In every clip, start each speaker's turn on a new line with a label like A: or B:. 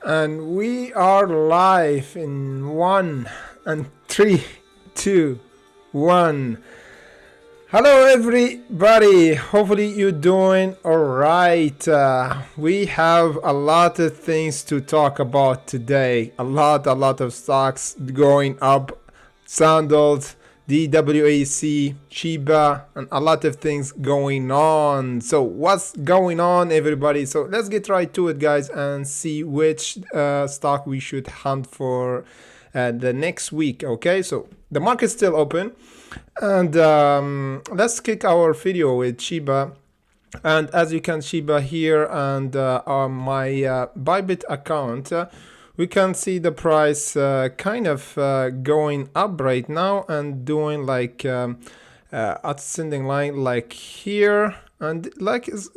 A: And we are live in 1 and 3, 2, 1. Hello everybody, hopefully you're doing alright. We have a lot of things to talk about today. A lot of stocks going up, sandals, DWAC, Shiba, and a lot of things going on. So what's going on, everybody? So let's get right to it, guys, and see which stock we should hunt for the next week. Okay, so the market's still open, and let's kick our video with Shiba. And as you can Shiba here, and on my BYBIT account, we can see the price kind of going up right now and doing like ascending line like here, and like it's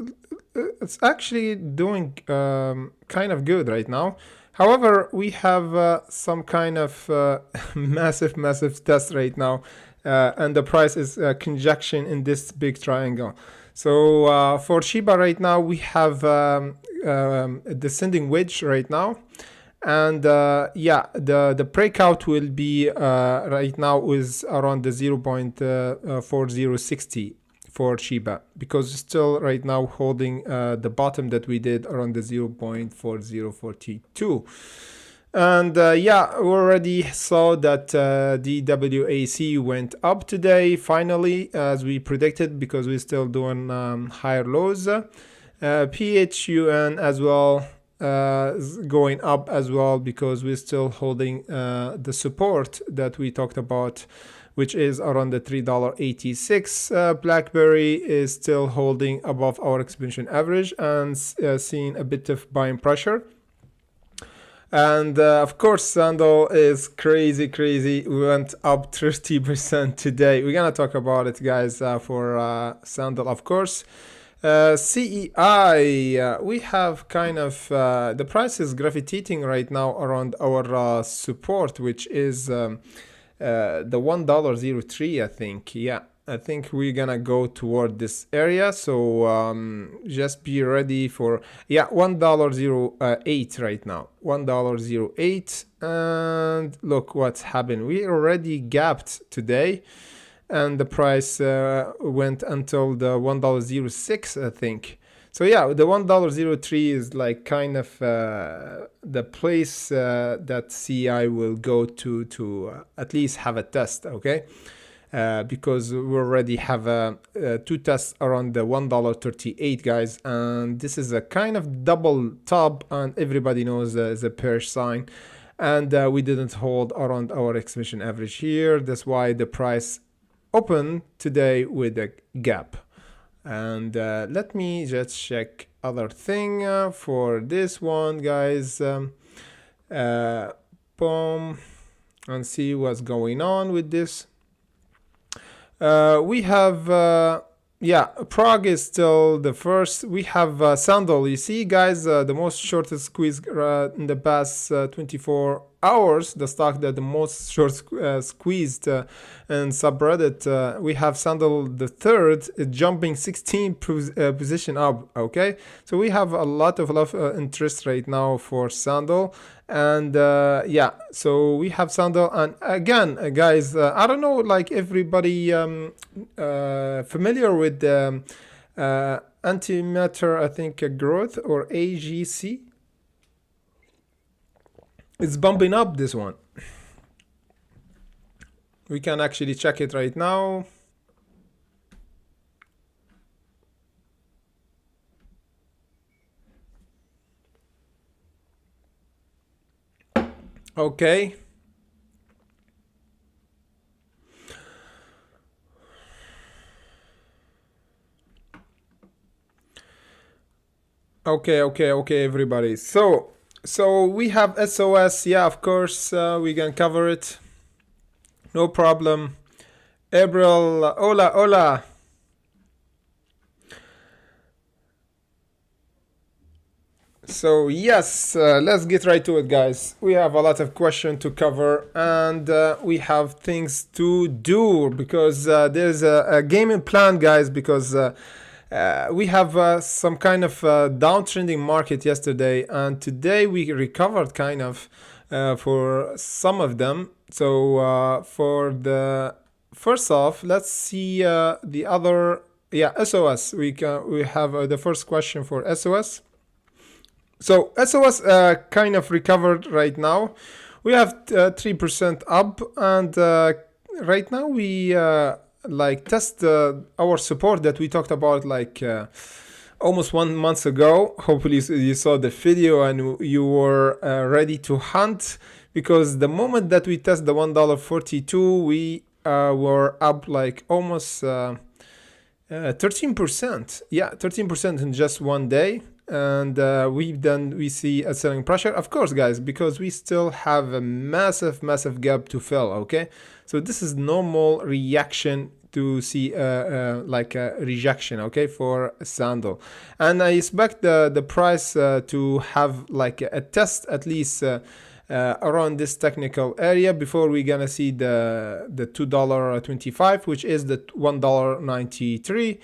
A: actually doing kind of good right now. However, we have some kind of massive test right now, and the price is conjunction in this big triangle. So for Shiba right now, we have a descending wedge right now. And yeah, the breakout will be right now is around the 0.4060 for Shiba, because still right now holding the bottom that we did around the 0.4042. And yeah, we already saw that the WAC went up today finally, as we predicted, because we're still doing higher lows. PHUN as well is going up as well, because we're still holding the support that we talked about, which is around the $3.86. BlackBerry is still holding above our exponential average and seeing a bit of buying pressure. And of course, Sandal is crazy. We went up 30% today. We're gonna talk about it, guys, for Sandal, of course. CEI, we have kind of the price is gravitating right now around our support, which is the $1.03, I think. Yeah, I think we're gonna go toward this area, so just be ready for, yeah, $1.08 right now, $1.08. And look what's happened. We already gapped today, and the price went until the $1.06, I think. So yeah, the $1.03 is like kind of the place that CI will go to at least have a test, okay? Because we already have two tests around the $1.38, guys, and this is a kind of double top, and everybody knows the bearish sign, and we didn't hold around our exponential average here. That's why the price open today with a gap. And let me just check other thing for this one, guys. Boom, and see what's going on with this. We have yeah, Prague is still the first. We have Sandal. You see, guys, the most shortest squeeze in the past 24 hours, the stock that the most short squeezed and subreddit. We have Sandal the third, jumping 16 position up. Okay, so we have a lot of interest right now for Sandal. And yeah, so we have Sandal. And again, guys, I don't know, like everybody familiar with the antimatter, I think, growth, or AGC. It's bumping up, this one. We can actually check it right now. Okay. Okay, everybody. So we have SOS. Yeah, of course, we can cover it. No problem. April, hola. So yes, let's get right to it, guys. We have a lot of questions to cover, and we have things to do, because there's a gaming plan, guys, because we have some kind of downtrending market yesterday, and today we recovered kind of for some of them. So for the first off, let's see the other, yeah, SOS. We have the first question for SOS. So SOS kind of recovered right now. We have 3% up, and right now we like test our support that we talked about like almost 1 month ago. Hopefully you saw the video and you were ready to hunt, because the moment that we test the $1.42, we were up like almost 13%. Yeah, 13% in just one day. And we see a selling pressure, of course, guys, because we still have a massive gap to fill. Okay, so this is normal reaction to see like a rejection, okay, for a sandal. And I expect the price to have like a test at least around this technical area before we're gonna see the $2.25, which is the $1.93.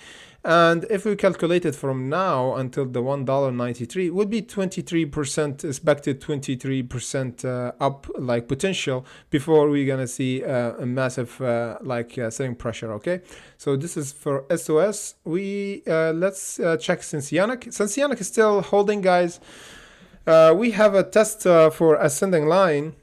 A: And if we calculate it from now until the $1.93, would be 23% expected, 23% up like potential before we're gonna see a massive like selling pressure. Okay, so this is for SOS. We let's check Senseonic. Senseonic is still holding, guys. We have a test for ascending line,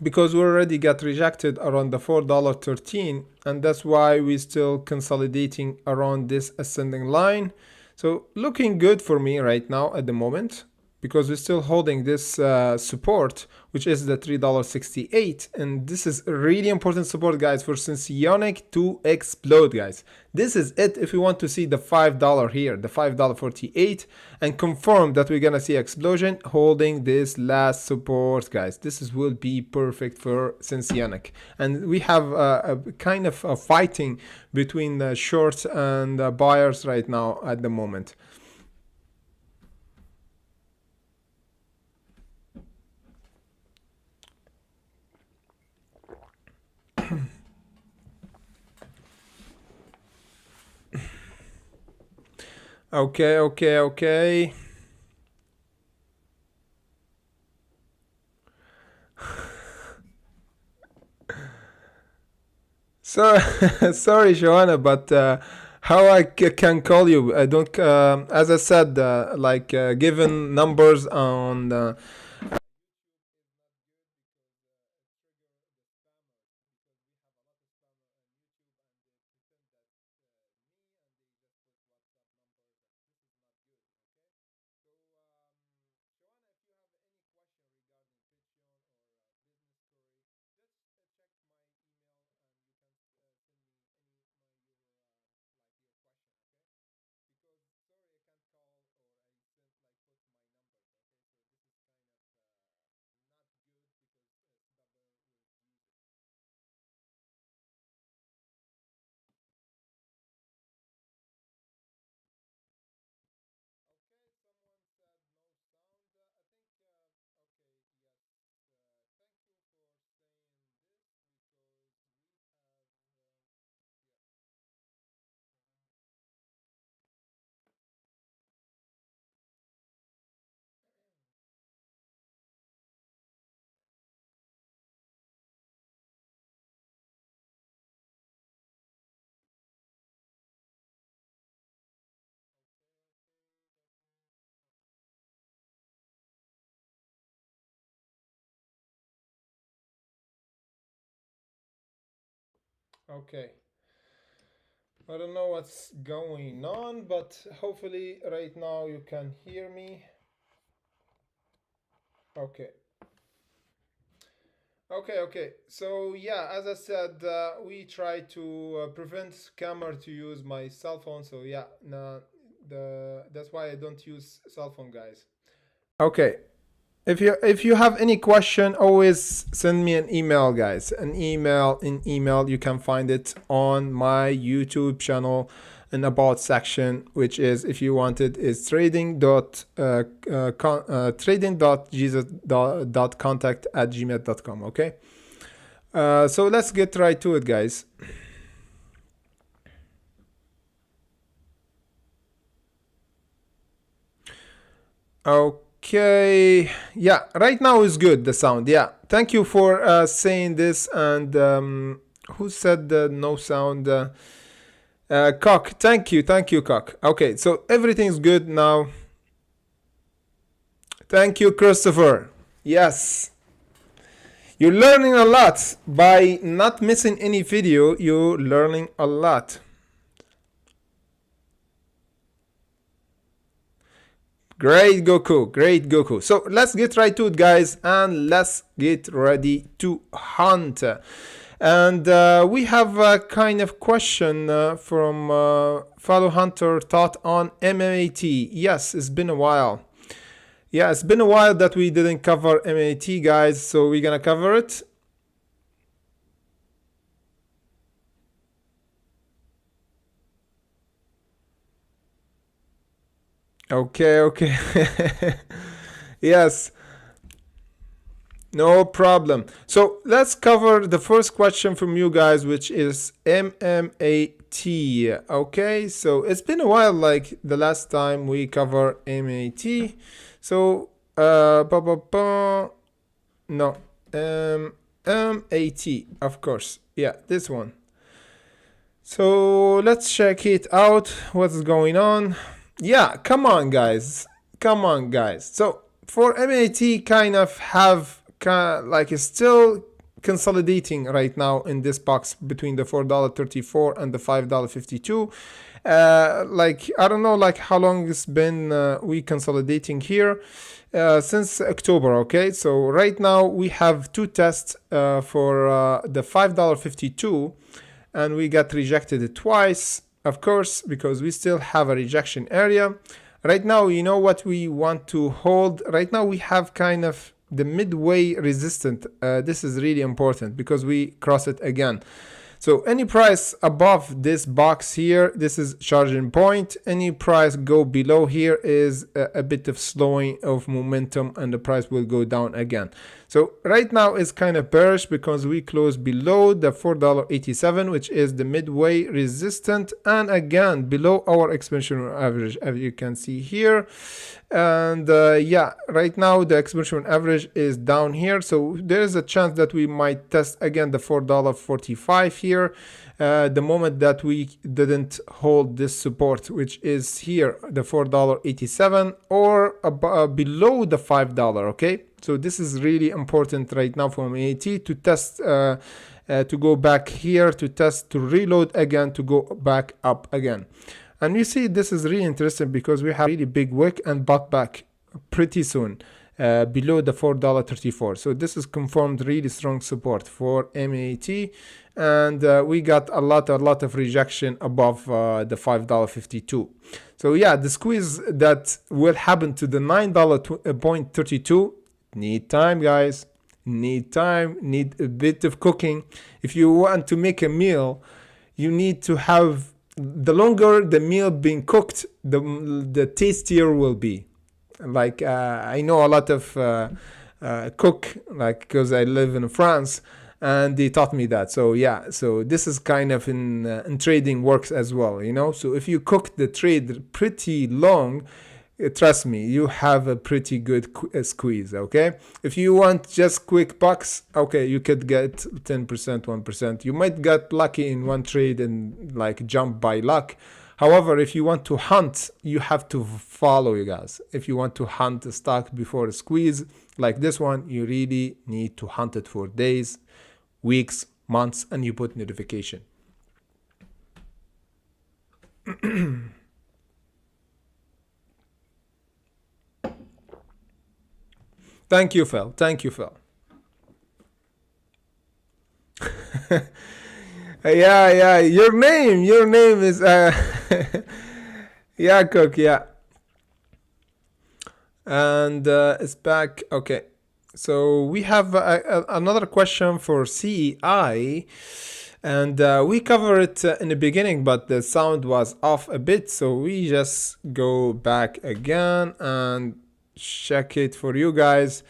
A: because we already got rejected around the $4.13, and that's why we're still consolidating around this ascending line. So looking good for me right now at the moment, because we're still holding this support, which is the $3.68, and this is a really important support, guys, for Senseonic to explode, guys. This is it if we want to see the $5 here, the $5.48, and confirm that we're gonna see explosion holding this last support, guys. Will be perfect for Senseonic. And we have a kind of a fighting between the shorts and buyers right now at the moment. Okay. So sorry, Joanna, but how I can call you? I don't. As I said, like given numbers on. Okay. I don't know what's going on, but hopefully right now you can hear me. Okay. Okay. So yeah, as I said, we try to prevent scammer to use my cell phone. So yeah, that's why I don't use cell phone, guys. Okay. If you have any question, always send me an email, guys. An email, you can find it on my YouTube channel in about section, which is, if you want it, is trading.jesus.contact@gmail.com. Okay. So let's get right to it, guys. Okay, yeah, right now is good, the sound. Yeah, thank you for saying this. And who said no sound? Cock, thank you, Cock. Okay, so everything's good now. Thank you, Christopher. Yes, you're learning a lot by not missing any video. You're learning a lot. Great Goku, great Goku. So let's get right to it, guys, and let's get ready to hunt. And we have a kind of question from Follow Hunter thought on MMAT. Yes, it's been a while. Yeah, it's been a while that we didn't cover MMAT, guys, so we're gonna cover it. Okay. Yes, no problem. So let's cover the first question from you guys, which is MMAT. Okay, so it's been a while, like the last time we cover MMAT. So no, MAT, of course. Yeah, this one. So let's check it out. What's going on? Yeah, come on, guys. So for MAT, kind of have like it's still consolidating right now in this box between the $4.34 and the $5.52. Like I don't know, like how long it's been we consolidating here since October. Okay, so right now we have two tests for the $5.52, and we got rejected twice, of course, because we still have a rejection area. Right now, you know what we want to hold? Right now we have kind of the midway resistant. This is really important because we cross it again. So any price above this box here, this is charging point. Any price go below here is a bit of slowing of momentum, and the price will go down again. So right now it's kind of bearish because we close below the $4.87, which is the midway resistant, and again below our exponential average, as you can see here. And yeah, right now the exponential average is down here, so there is a chance that we might test again the $4.45 here, the moment that we didn't hold this support, which is here, the $4.87, or below the $5. Okay, so this is really important right now for MAT to test, to go back here, to test, to reload again, to go back up again. And you see, this is really interesting because we have really big wick and bought back pretty soon below the $4.34. So this is confirmed really strong support for MAT, and we got a lot of rejection above the $5.52. So yeah, the squeeze that will happen to the $9.32 need time, guys. Need time, need a bit of cooking. If you want to make a meal, you need to have, the longer the meal being cooked, the tastier will be. Like I know a lot of cook, like, because I live in France, and they taught me that. So yeah, so this is kind of in trading works as well, you know. So if you cook the trade pretty long, trust me, you have a pretty good squeeze. Okay, if you want just quick bucks, okay, you could get 10%, 1%. You might get lucky in one trade and like jump by luck. However, if you want to hunt, you have to follow, you guys. If you want to hunt a stock before a squeeze like this one, you really need to hunt it for days, weeks, months, and you put notification. Thank you, Phil. Yeah, your name is yeah, Cook, yeah. And it's back. Okay, so we have another question for CEI, and we covered it in the beginning, but the sound was off a bit, so we just go back again and check it for you guys.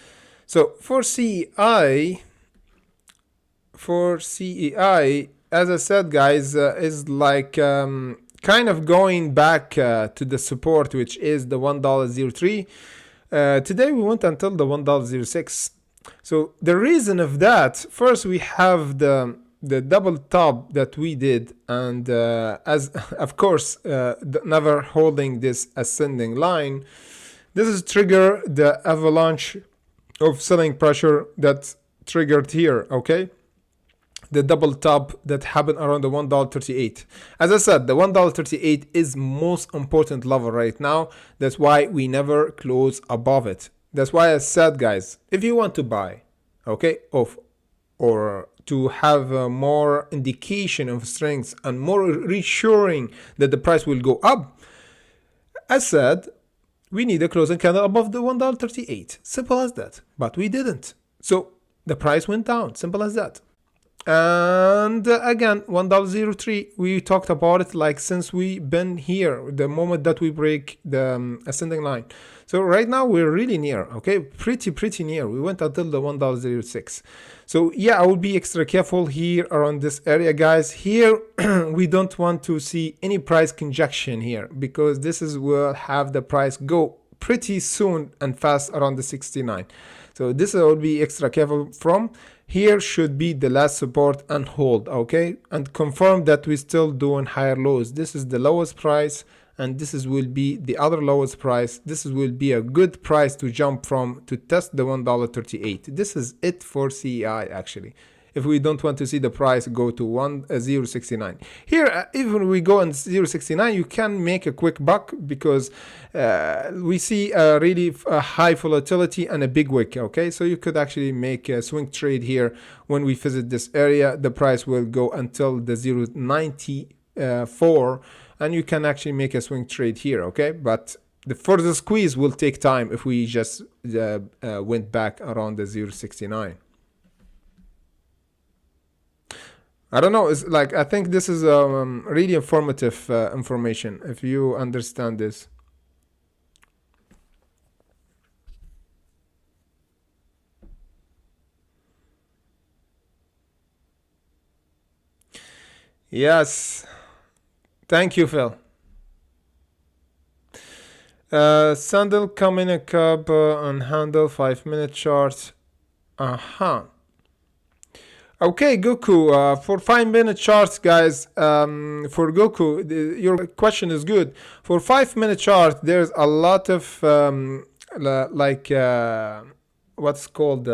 A: So for CEI, as I said, guys, is like kind of going back to the support, which is the $1.03. Today we went until the $1.06. So the reason of that, first we have the double top that we did, and as of course never holding this ascending line. This is trigger the avalanche of selling pressure that triggered here, okay? The double top that happened around the $1.38. As I said, the $1.38 is most important level right now. That's why we never close above it. That's why I said, guys, if you want to buy, okay, or to have more indication of strength and more reassuring that the price will go up, I said we need a closing candle above the $1.38. Simple as that. But we didn't. So the price went down. Simple as that. And again, $1.03, we talked about it like since we been here, the moment that we break the ascending line. So right now we're really near, okay, pretty near. We went until the $1.06. So yeah, I will be extra careful here around this area, guys. Here we don't want to see any price conjunction here, because this is where have the price go pretty soon and fast around the 69. So this I will be extra careful from. Here should be the last support and hold, okay, and confirm that we're still doing higher lows. This is the lowest price, and this is will be the other lowest price. This will be a good price to jump from to test the $1.38. This is it for CEI actually. If we don't want to see the price go to 0.69 here, even we go on 0.69, you can make a quick buck, because we see a really high volatility and a big wick, okay? So you could actually make a swing trade here. When we visit this area, the price will go until the 0.94, and you can actually make a swing trade here, okay? But the further squeeze will take time if we just went back around the 0.69. I don't know, it's like, I think this is really informative information if you understand this. Yes, thank you, Phil. Sandal coming a cub on handle 5-minute chart. Okay, Goku, for 5-minute charts, guys, for Goku, your question is good. For 5-minute chart, there's a lot of, what's called,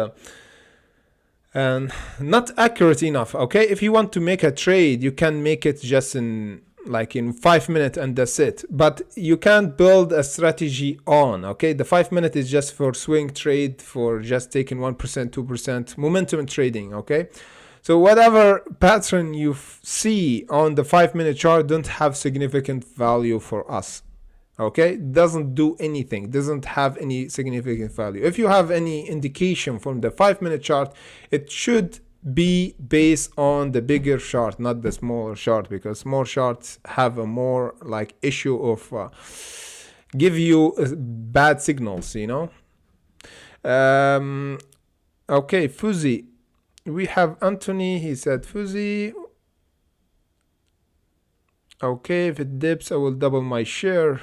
A: not accurate enough, okay? If you want to make a trade, you can make it just in 5 minutes and that's it. But you can't build a strategy on, okay? The 5 minute is just for swing trade, for just taking 1%, 2% momentum trading, okay? So whatever pattern you see on the 5-minute chart don't have significant value for us, okay? Doesn't do anything, doesn't have any significant value. If you have any indication from the 5-minute chart, it should be based on the bigger chart, not the smaller chart, because small charts have a more like issue of give you bad signals, you know. Okay, Fuzzy. We have Anthony, he said Fuzzy. Okay, if it dips, I will double my share.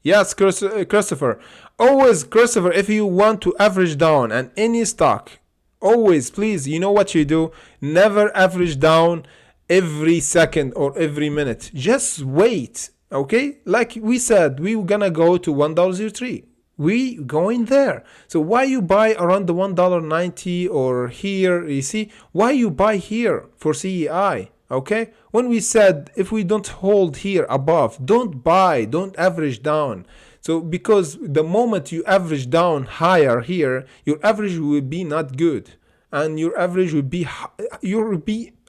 A: Yes, Christopher. Always, Christopher, if you want to average down and any stock, always, please, you know what you do? Never average down every second or every minute. Just wait. Okay, like we said, we were gonna go to $1.03. We going there. So why you buy around the $1.90 or here? You see, why you buy here for CEI? Okay, when we said if we don't hold here above, don't buy, don't average down. So because the moment you average down higher here, your average will be not good, and your average will be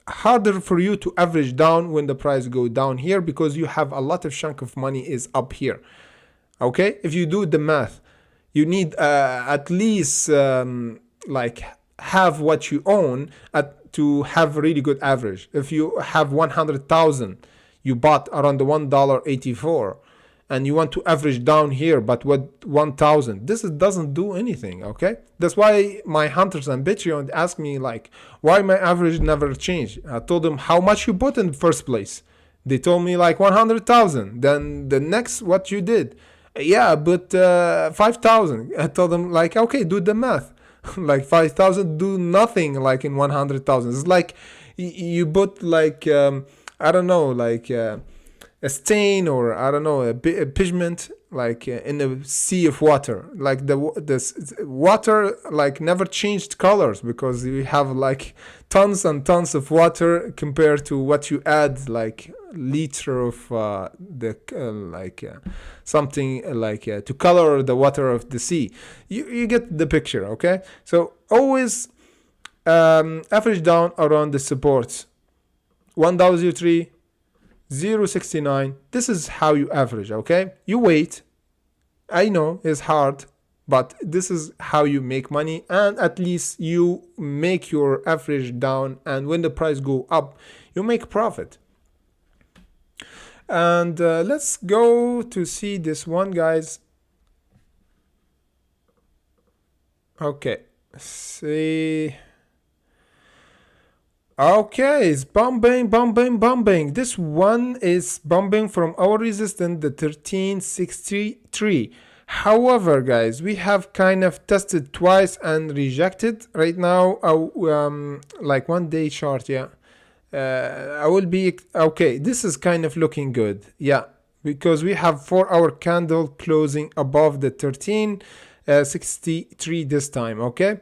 A: harder for you to average down when the price go down here, because you have a lot of chunk of money is up here. Okay, if you do the math, you need at least like half what you own to have really good average. If you have 100,000, you bought around the $1.84, and you want to average down here, but with 1000, this doesn't do anything. Okay, that's why my hunters and Patreon ask me like, why my average never changed. I told them how much you put in the first place. They told me like 100,000. Then the next, what you did, yeah, but 5,000. I told them like, okay, do the math. Like 5,000 do nothing like in 100,000. It's like you put like I don't know, like a stain, or I don't know, a pigment like in a sea of water. Like the water like never changed colors, because you have like tons and tons of water compared to what you add, like liter of something like to color the water of the sea. You get the picture. Okay, so always average down around the supports. 1003, 069. This is how you average. Okay, you wait. I know it's hard, but this is how you make money, and at least you make your average down, and when the price go up, you make profit. And let's go to see this one, guys. Okay, see. Okay, it's bumping. This one is bumping from our resistance, the 1363. However, guys, we have kind of tested twice and rejected. Right now, like 1 day chart, yeah. I will be okay. This is kind of looking good, yeah, because we have 4-hour candle closing above the 1363 this time. Okay,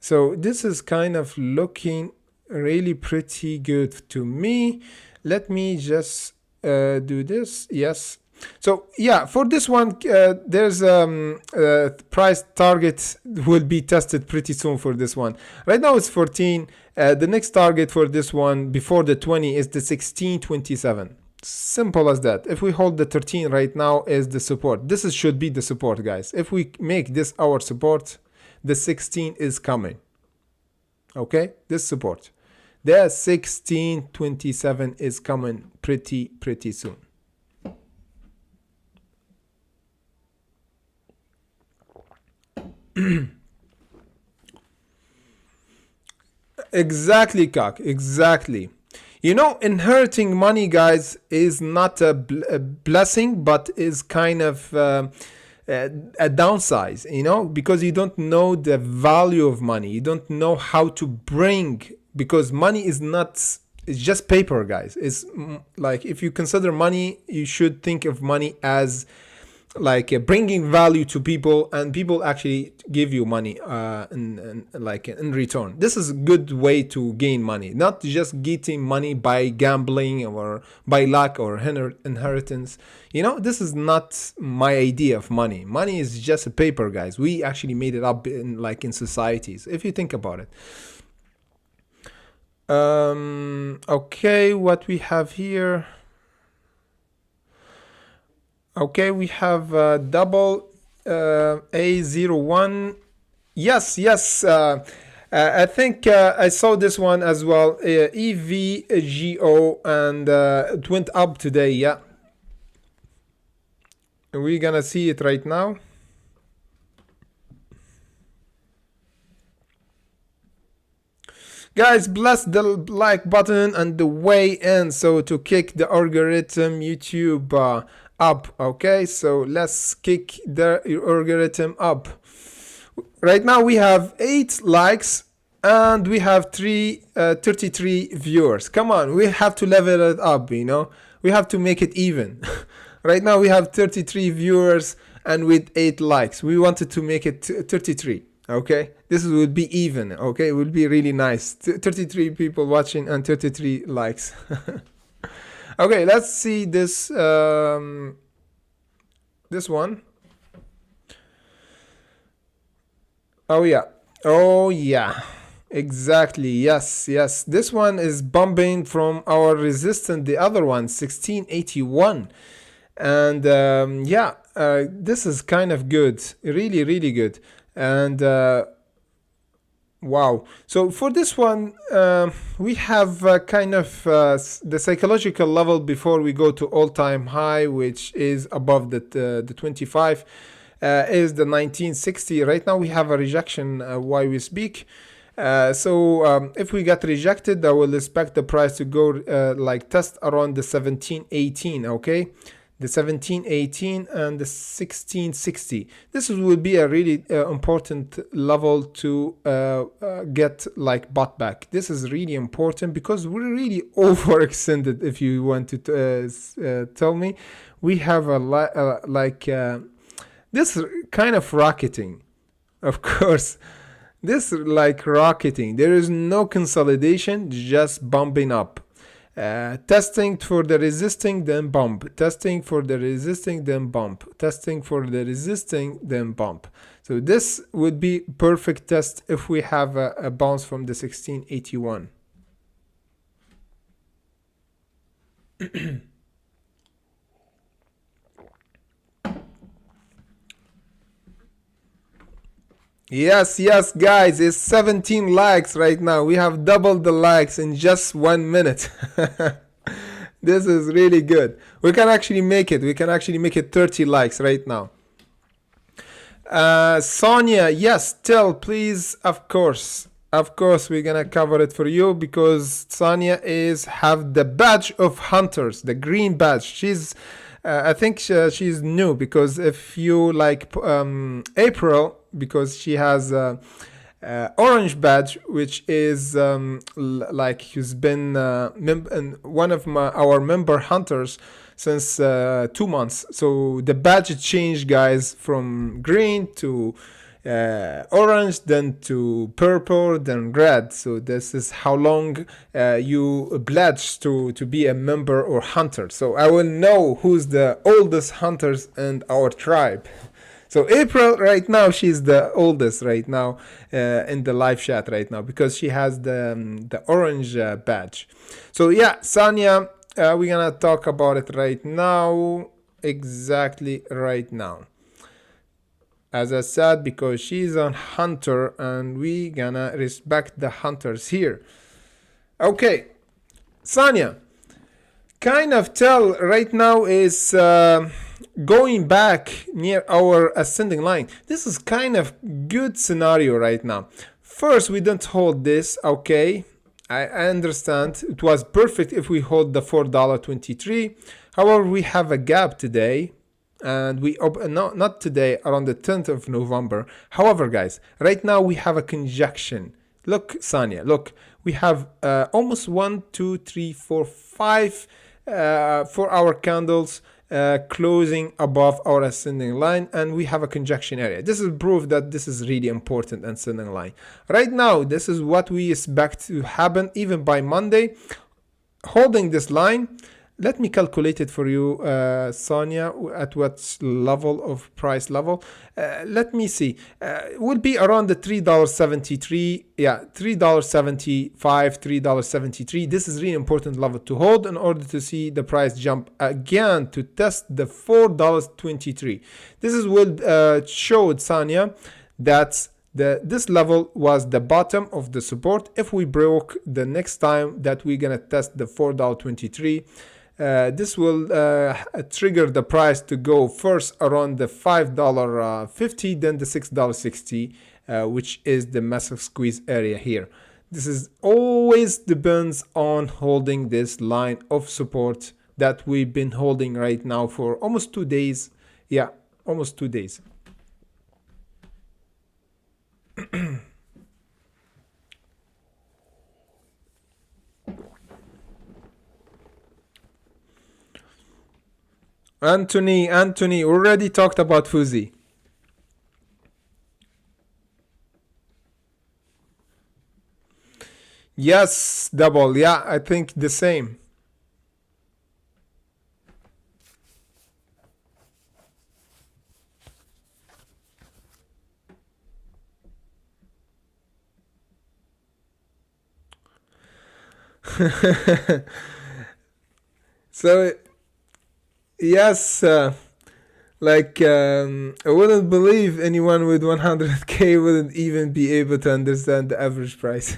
A: so this is kind of looking really pretty good to me. Let me just do this. Yes, so yeah, for this one there's price target will be tested pretty soon for this one. Right now it's 14. The next target for this one before the 20 is the 1627. Simple as that. If we hold the 13 right now is the support. This should be the support, guys. If we make this our support, the 16 is coming. Okay, this support, the 1627 is coming pretty soon. Exactly, Kak. Exactly. You know, inheriting money, guys, is not a blessing, but is kind of a downside, you know, because you don't know the value of money. You don't know how to bring, because money is not, it's just paper, guys. It's like, if you consider money, you should think of money as like bringing value to people, and people actually give you money in return. This is a good way to gain money, not just getting money by gambling or by luck or inheritance. You know, this is not my idea of money. Money is just a paper, guys. We actually made it up in societies, if you think about it. Okay, what we have here. Okay, we have double A01. Yes. I think I saw this one as well. EVGO, and it went up today. Yeah, we're gonna see it right now. Guys, bless the like button and the way in, so to kick the algorithm YouTube up. Okay, so let's kick the algorithm up. Right now we have 8 likes and we have 33 viewers. Come on, we have to level it up, you know, we have to make it even. Right now we have 33 viewers and with 8 likes. We wanted to make it 33. Okay, this would be even. Okay, it would be really nice. 33 people watching and 33 likes. Okay, let's see this this one. Oh yeah, exactly. Yes, this one is bumping from our resistance, the other one 1681, and this is kind of good, really good. And Wow. So for this one, we have kind of the psychological level before we go to all-time high, which is above the 25, is the 1960. Right now we have a rejection while we speak. If we get rejected, I will expect the price to go like test around the 1718, okay? The 1718 and the 1660. This will be a really important level to get like bought back. This is really important because we're really overextended. If you want to tell me, we have this kind of rocketing, of course. This like rocketing. There is no consolidation, just bumping up. Testing for the resisting, then bump. Testing for the resisting, then bump. Testing for the resisting, then bump. So this would be perfect test if we have a bounce from the 1681. Yes, guys, it's 17 likes right now. We have doubled the likes in just 1 minute. This is really good. We can actually make it. We can actually make it 30 likes right now. Sonia, yes, tell, please. Of course, we're gonna cover it for you because Sonia have the badge of hunters, the green badge. She's I think she's new because if you like April, because she has orange badge, which is like she's been one of our member hunters since 2 months. So the badge changed, guys, from green to orange, then to purple, then red. So this is how long you pledge to be a member or hunter. So I will know who's the oldest hunters in our tribe. So April right now, she's the oldest right now in the live chat right now because she has the orange badge. So yeah, Sonia, we're gonna talk about it right now, exactly right now. As I said, because she's a hunter and we gonna respect the hunters here. Okay, Sonia, kind of tell right now is going back near our ascending line. This is kind of good scenario right now. First, we don't hold this, okay? I understand it was perfect if we hold the $4.23. However, we have a gap today. And we open, no, not today, around the 10th of November. However, guys, right now we have a conjunction. Look, Sonia, look, we have almost 1, 2, 3, 4, 5 4-hour candles closing above our ascending line, and we have a conjunction area. This is proof that this is really important ascending line. Right now, this is what we expect to happen even by Monday. Holding this line. Let me calculate it for you, Sonia, at what level of price level. Let me see. Will be around the $3.73. Yeah, $3.75, $3.73. This is really important level to hold in order to see the price jump again to test the $4.23. This is what showed Sonia that this level was the bottom of the support. If we broke the next time that we're gonna test the $4.23, this will trigger the price to go first around the $5.50, then the $6.60, which is the massive squeeze area here. This is always depends on holding this line of support that we've been holding right now for almost 2 days. Yeah, almost 2 days. Anthony, already talked about Fuzi. Yes, double. Yeah, I think the same. So yes, Like, I wouldn't believe anyone with 100k wouldn't even be able to understand the average price.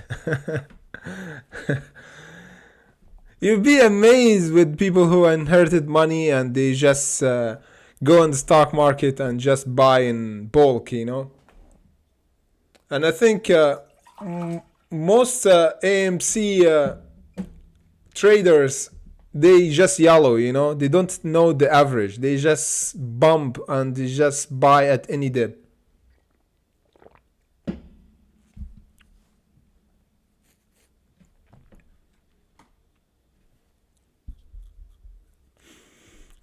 A: You'd be amazed with people who inherited money and they just go in the stock market and just buy in bulk, you know. And I think most AMC traders, they just yellow, you know. They don't know the average. They just bump and they just buy at any dip.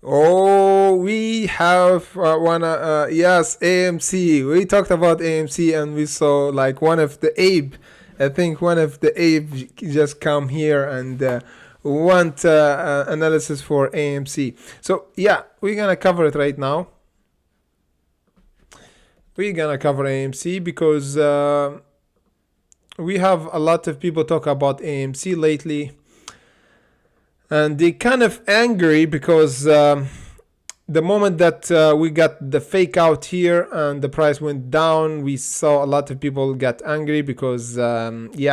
A: Oh, we have yes, AMC. We talked about AMC and we saw like one of the Abe. I think one of the Abe just come here and want analysis for AMC. So yeah, we're gonna cover it right now. We're gonna cover AMC because we have a lot of people talk about AMC lately. And they kind of angry because the moment that we got the fake out here and the price went down, we saw a lot of people get angry because we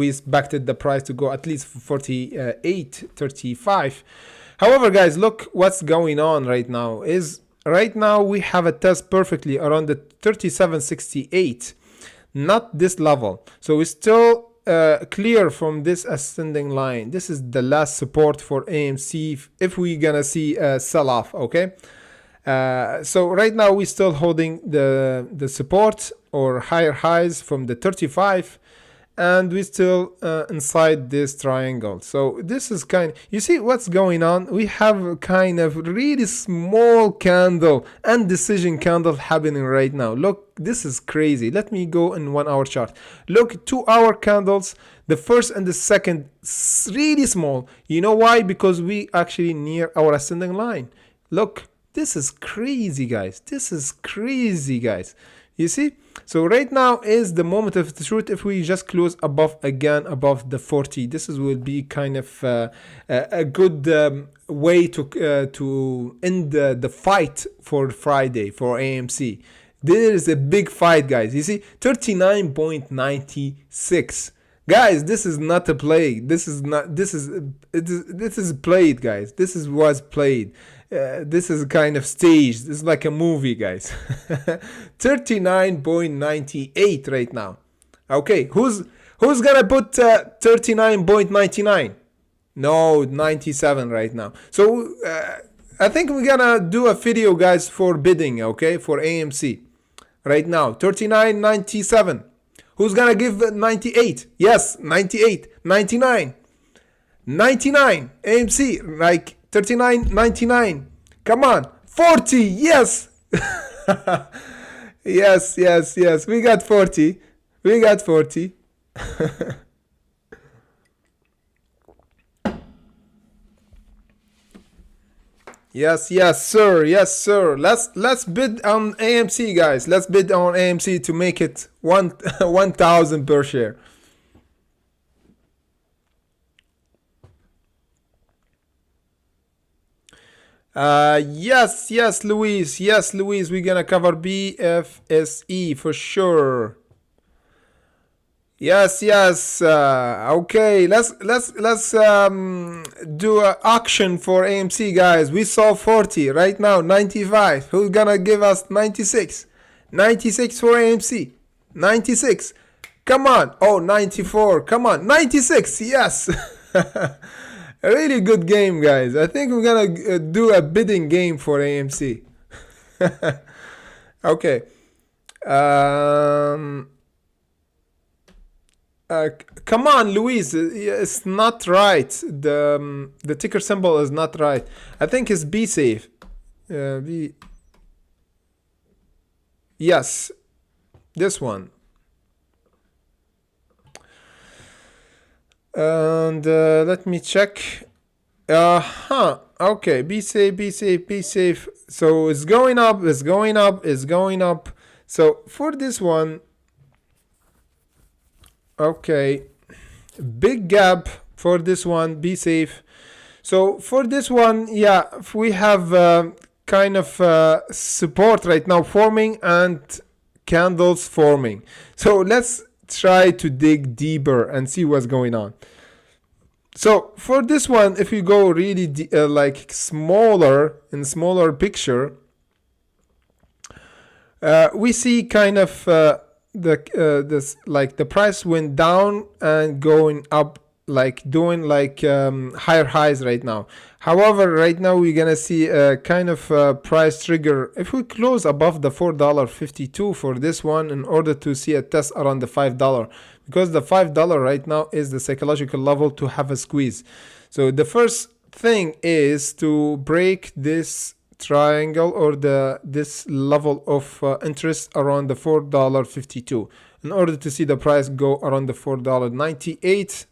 A: expected the price to go at least 48.35. However, guys, look what's going on right now. Right now we have a test perfectly around the 37.68, not this level. So we still clear from this ascending line. This is the last support for AMC if we gonna see a sell-off. Okay, so right now we still holding the support or higher highs from the 35, and we still inside this triangle. So this is you see what's going on. We have a kind of really small candle and decision candle happening right now. Look, this is crazy. Let me go in 1 hour chart. Look, 2 hour candles, the first and the second really small. You know why? Because we actually near our ascending line. Look, this is crazy, guys. This is crazy, guys. You see? So right now is the moment of the truth. If we just close above above the 40, this will be kind of a good way to end the fight for Friday for AMC. There is a big fight, guys. You see, 39.96. Guys, this is not a play. This is played, guys. Was played. This is kind of staged. This is like a movie, guys. 39.98 right now. Okay, who's gonna put 39.99? No, 97 right now. So I think we're gonna do a video, guys, for bidding. Okay, for AMC right now. 39.97. Who's gonna give 98? Yes, 98, 99, 99. AMC like 39.99. Come on, 40. Yes. yes. We got 40. We got 40. Yes, sir. Yes, sir. Let's bid on AMC, guys. Let's bid on AMC to make it 1,000 per share. Yes, Luis. Yes, Luis. We're gonna cover BFSE for sure. Yes. Okay, let's do an auction for AMC, guys. We saw 40 right now, 95. Who's gonna give us 96? 96 for AMC. 96. Come on. Oh, 94. Come on. 96. Yes. A really good game, guys. I think we're gonna do a bidding game for AMC. Okay. Come on, Luis. It's not right. The ticker symbol is not right. I think it's be safe. Yes, this one. And let me check. Okay, be safe. So it's going up. So for this one, okay, big gap for this one. Be safe. So for this one, yeah, we have kind of support right now forming and candles forming. So let's try to dig deeper and see what's going on. So for this one, if you go really like smaller picture, we see kind of this like the price went down and going up, like doing like higher highs right now. However, right now we're gonna see a kind of price trigger if we close above the $4.52 for this one, in order to see a test around the $5, because the $5 right now is the psychological level to have a squeeze. So the first thing is to break this triangle or this level of interest around the $4.52 in order to see the price go around the $4.98.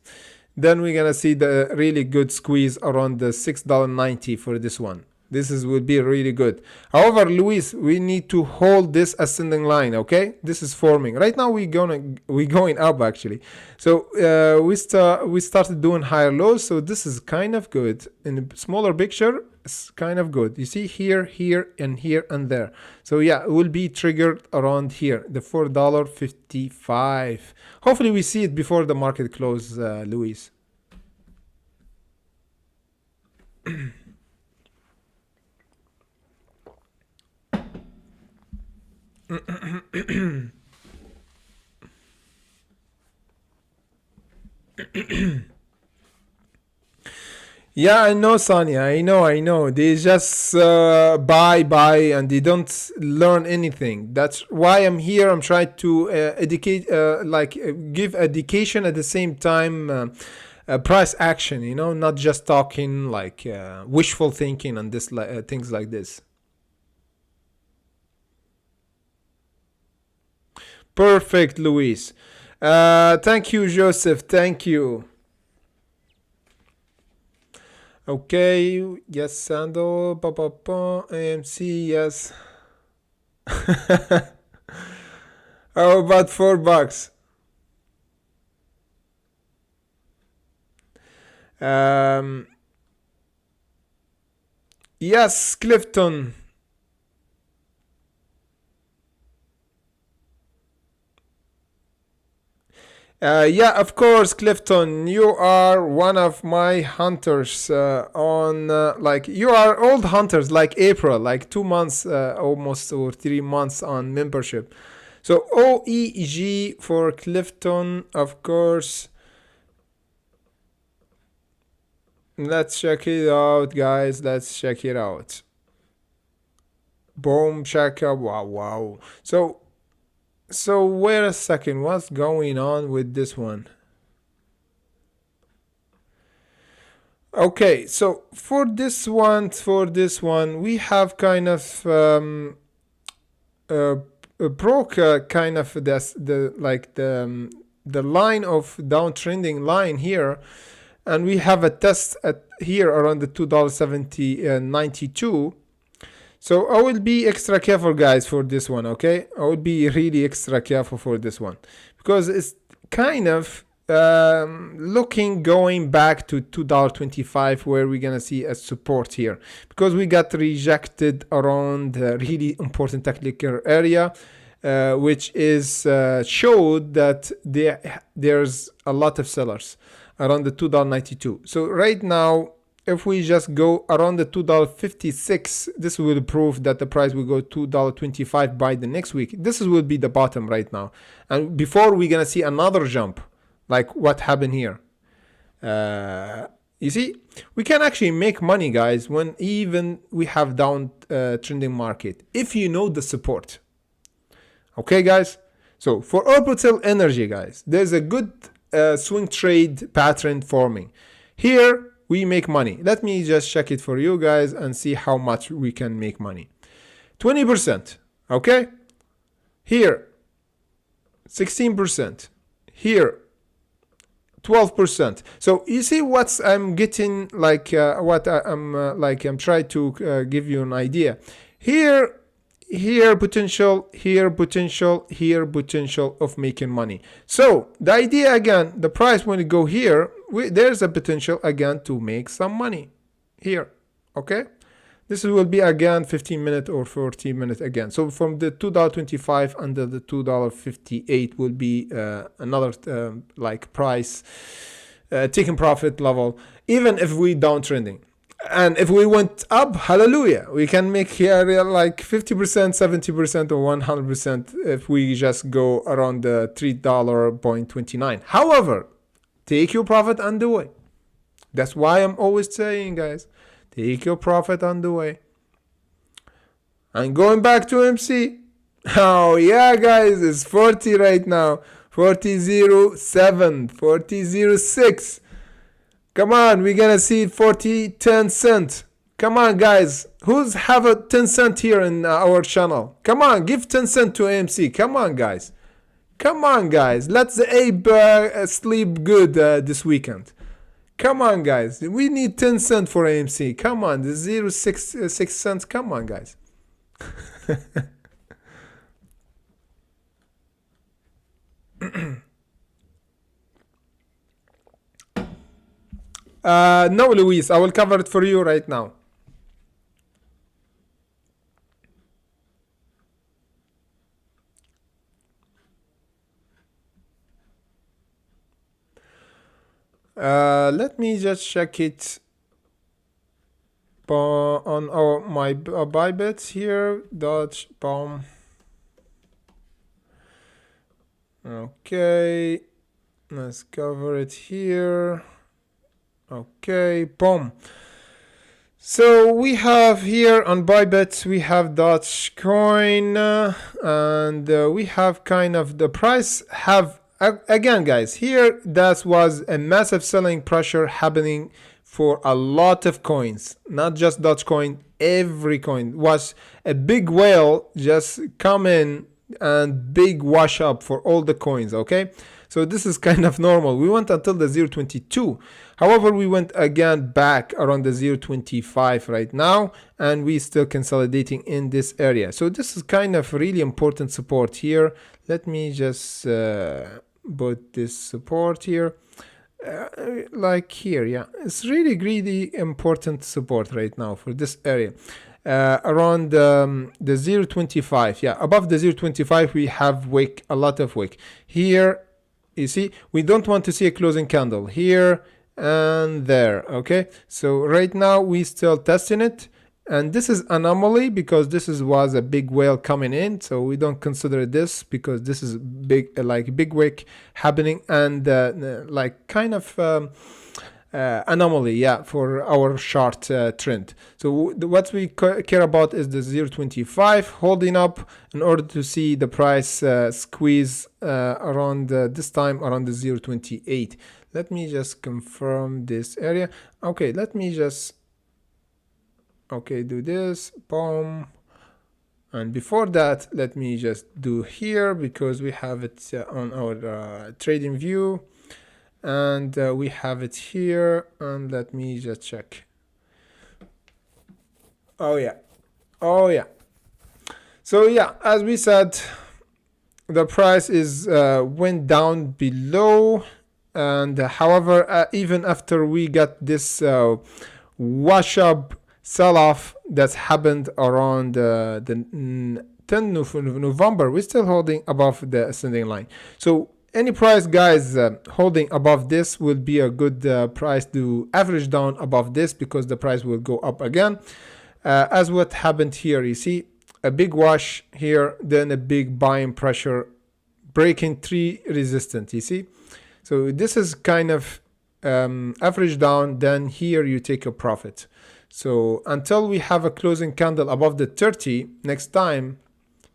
A: Then we're gonna see the really good squeeze around the $6.90 for this one. This will be really good. However, Luis, we need to hold this ascending line, okay? This is forming. Right now we're going up actually. So we started doing higher lows, so this is kind of good. In a smaller picture, it's kind of good. You see here, here, and here, and there. So yeah, it will be triggered around here, the $4.55. Hopefully we see it before the market close, Luis. Yeah, I know, Sonia. I know. They just buy, and they don't learn anything. That's why I'm here. I'm trying to educate, give education at the same time, price action. You know, not just talking like wishful thinking and this things like this. Perfect, Luis. Thank you, Joseph. Thank you. Okay, yes, Sando, AMC, yes. How about $4? Yes, Clifton. Yeah, of course, Clifton, you are one of my hunters on, like, you are old hunters like April, like 2 months almost, or 3 months on membership. So OEGE for Clifton, of course. Let's check it out, guys. Let's check it out. Boom, shaka, wow. So wait a second, what's going on with this one? Okay, so for this one, we have kind of broke kind of the line of downtrending line here, and we have a test at here around the $2.92. So I will be extra careful, guys, for this one, okay? I will be really extra careful for this one, because it's kind of looking going back to $2.25, where we're gonna see a support here, because we got rejected around a really important technical area, which is showed that there's a lot of sellers around the $2.92. So right now, if we just go around the $2.56, this will prove that the price will go $2.25 by the next week. This will be the bottom right now. And before we're going to see another jump, like what happened here. You see, we can actually make money, guys, when even we have down trending market, if you know the support. Okay, guys? So for orbital energy, guys, there's a good swing trade pattern forming. Here, we make money. Let me just check it for you guys and see how much we can make money. 20%, okay? Here, 16%. Here, 12%. So you see what I'm getting, like I'm trying to give you an idea. Here potential, here potential, here potential of making money. So the idea again, the price when you go here, there's a potential again to make some money here. Okay, This will be again 15-minute or 40-minute again. So from the $2.25 under the $2.58 will be another like price taking profit level, even if we downtrending. And if we went up, hallelujah, we can make here like 50%, 70%, or 100% if we just go around the $3.29. However, take your profit on the way. That's why I'm always saying, guys, take your profit on the way. And going back to MC. Oh yeah, guys, it's 40 right now. 40.07, 40.06. Come on, we're gonna see 10 cent. Come on, guys. Who's have a 10 cent here in our channel? Come on, give 10 cent to AMC. Come on, guys. Come on, guys. Let the Abe sleep good this weekend. Come on, guys. We need 10 cent for AMC. Come on, the 0.6 cents. Come on, guys. No, Luis, I will cover it for you right now. Let me just check it on my BYBIT here. Dodge bomb. Okay, let's cover it here. Okay, boom. So we have here on BYBIT, we have Dogecoin, and we have kind of the price have, again guys, here that was a massive selling pressure happening for a lot of coins, not just Dogecoin. Every coin was a big whale just come in and big wash up for all the coins. Okay, so this is kind of normal. We went until the 0.22. However, we went again back around the 0.25 right now, and we still consolidating in this area. So this is kind of really important support here. Let me just put this support here. Like here, yeah, it's really important support right now for this area. Around the 0.25, yeah, above the 0.25 we have wick, a lot of wick here. You see, we don't want to see a closing candle here and there. Okay, so right now we still testing it, and this is anomaly because this was a big whale coming in, so we don't consider this because this is big, like big wick happening, and like kind of anomaly, yeah, for our short trend. So what we care about is the 0.25 holding up in order to see the price squeeze around this time around the 0.28. Let me just confirm this area. Okay, let me just do this, boom. And before that, let me just do here because we have it on our trading view, and we have it here, and let me just check. Oh yeah, so yeah, as we said, the price is went down below, and however, even after we got this wash up sell-off that happened around the 10th of November, we're still holding above the ascending line. So any price, guys, holding above this will be a good price to average down above this, because the price will go up again. As what happened here, you see a big wash here, then a big buying pressure, breaking 3 resistance, you see. So this is kind of average down, then here you take a profit. So until we have a closing candle above the 30 next time,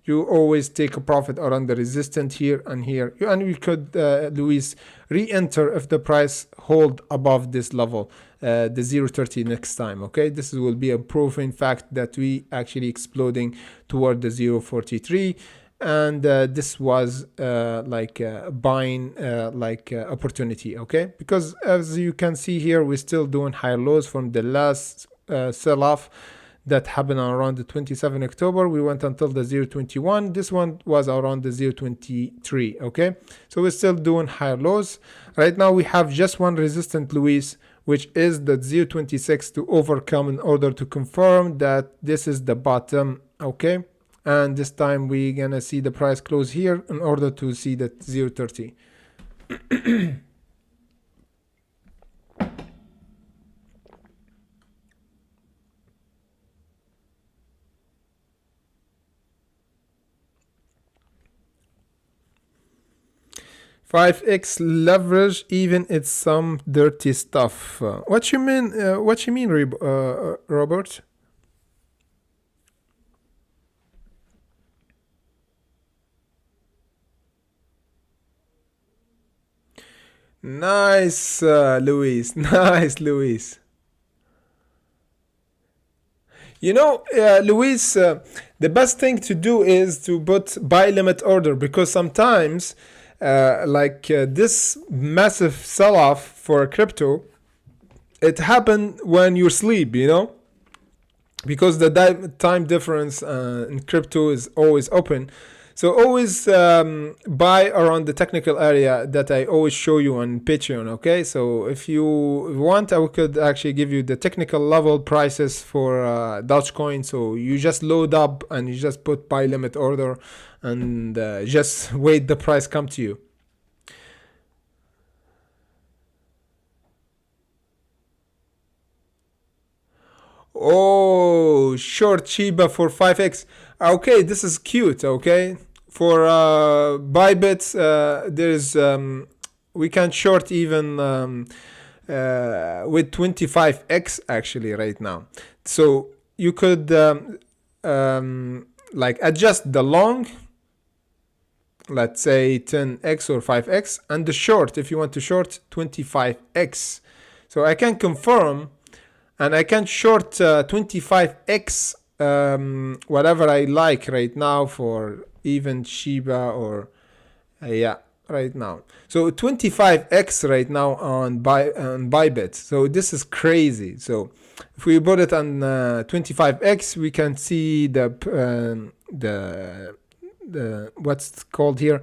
A: you always take a profit around the resistance here and here. And we could, Luis, re-enter if the price hold above this level, the 0.30 next time. Okay, this will be a proof in fact that we actually exploding toward the 0.43. And this was like buying opportunity. Okay, because as you can see here, we're still doing higher lows from the last sell-off that happened around the 27 October. We went until the 0.21. This one was around the 0.23. Okay, so we're still doing higher lows. Right now we have just one resistance, Luis, which is the 0.26 to overcome in order to confirm that this is the bottom. Okay, and this time we're gonna see the price close here in order to see that 0.30. 5x leverage, even it's some dirty stuff. What you mean? What you mean, Robert? Nice, Luis. Nice, Luis. You know, Luis, the best thing to do is to put buy limit order, because sometimes this massive sell-off for crypto, it happened when you sleep, you know, because the time difference in crypto is always open. So always buy around the technical area that I always show you on Patreon, okay? So if you want, I could actually give you the technical level prices for Dogecoin. So you just load up and you just put buy limit order and just wait the price come to you. Oh, short Shiba for 5x. Okay, this is cute, okay? For BYBIT, there's we can short even with 25x actually right now. So you could like adjust the long, let's say 10x or 5x, and the short, if you want to short 25x. So I can confirm, and I can short 25x whatever I like right now for even Shiba or yeah, right now. So 25x right now on BYBIT. So this is crazy. So if we put it on 25x, we can see the what's called here.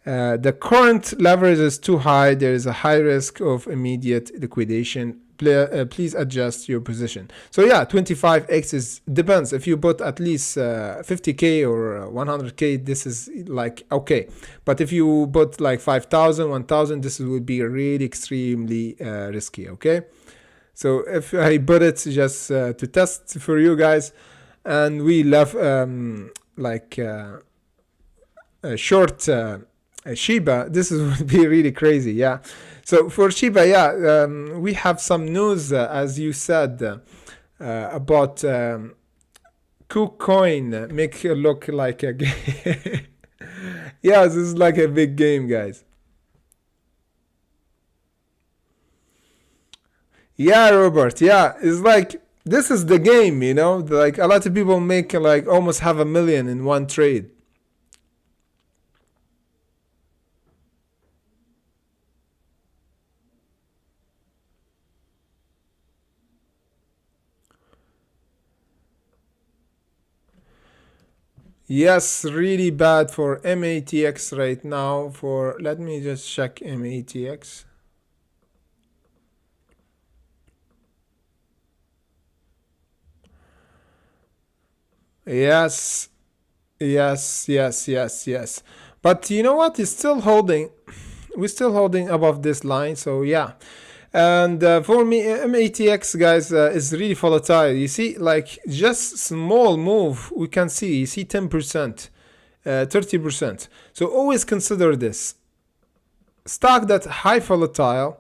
A: The current leverage is too high. There is a high risk of immediate liquidation. Please adjust your position. So yeah, 25x is depends. If you put at least 50k or 100k, this is like okay. But if you put like 5,000, 1,000, this would be really extremely risky. Okay. So if I put it just to test for you guys, and we love short Shiba, this would be really crazy. Yeah. So for Shiba, yeah, we have some news, as you said, about KuCoin. Make it look like a game. Yeah, this is like a big game, guys. Yeah, Robert. Yeah, it's like this is the game, you know. Like a lot of people make like almost half a million in one trade. Yes, really bad for MATX right now. For let me just check MATX. Yes, yes. But you know what? It's still holding. We're still holding above this line. So yeah. And for me, MATX, guys, is really volatile. You see, like just small move, we can see, you see 10%, 30%. So always consider this. Stock that high volatile,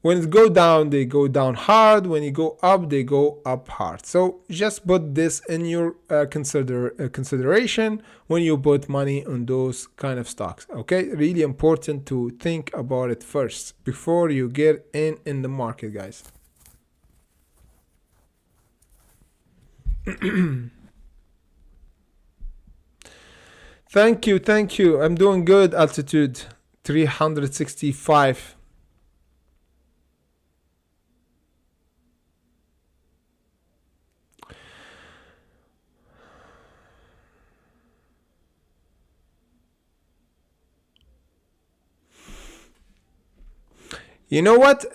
A: when it go down, they go down hard. When you go up, they go up hard. So just put this in your consideration when you put money on those kind of stocks. Okay, really important to think about it first before you get in the market, guys. Thank you. I'm doing good. Altitude 365. You know what?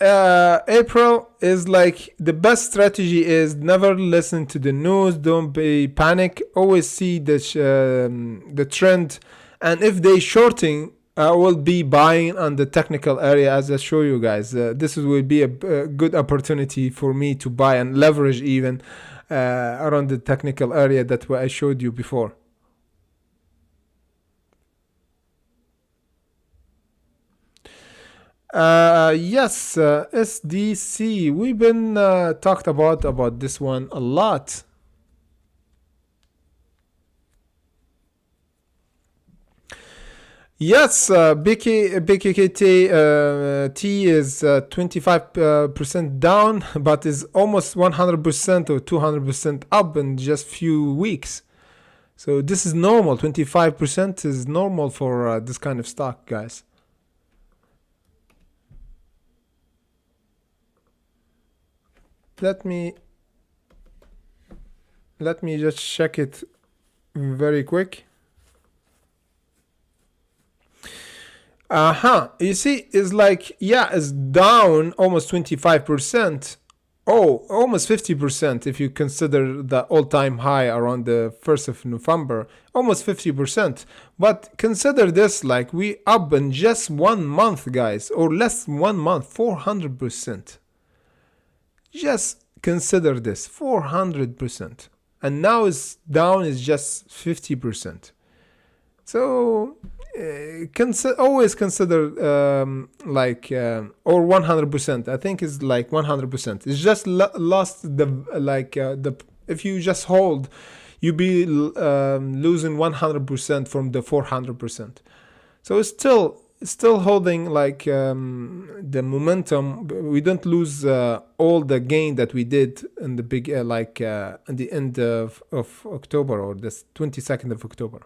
A: April is like the best strategy is never listen to the news. Don't be panic. Always see the trend, and if they shorting, I will be buying on the technical area as I show you guys. This will be a good opportunity for me to buy and leverage even around the technical area that I showed you before. Yes, SDC. We've been talked about this one a lot. Yes, BKKT T is 25% down, but is almost 100% or 200% up in just few weeks. So this is normal. 25% is normal for this kind of stock, guys. Let me just check it very quick. You see, it's like, yeah, it's down almost 25%. Oh, almost 50% if you consider the all-time high around the 1st of November. Almost 50%. But consider this, like we up in just 1 month, guys, or less than 1 month, 400%. Just consider this, 400%. And now it's down, is just 50%. So always consider or 100%. I think it's like 100%. It's just lost the if you just hold, you be losing 100% from the 400%. So it's still holding like the momentum. We don't lose all the gain that we did in the big in the end of October, or the 22nd of October.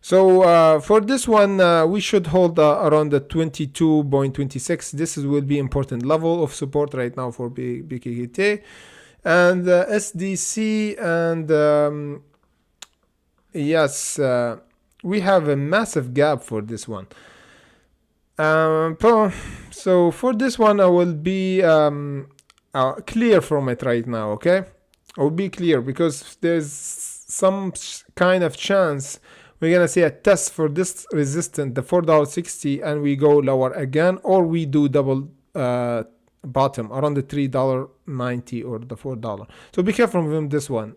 A: So for this one, we should hold around the 22.26. This will be important level of support right now for BKKT and SDC. And yes, we have a massive gap for this one. So for this one, I will be clear from it right now. Okay, I will be clear because there's some kind of chance we're gonna see a test for this resistance, the $4.60, and we go lower again, or we do double bottom around the $3.90 or the $4. So be careful from this one.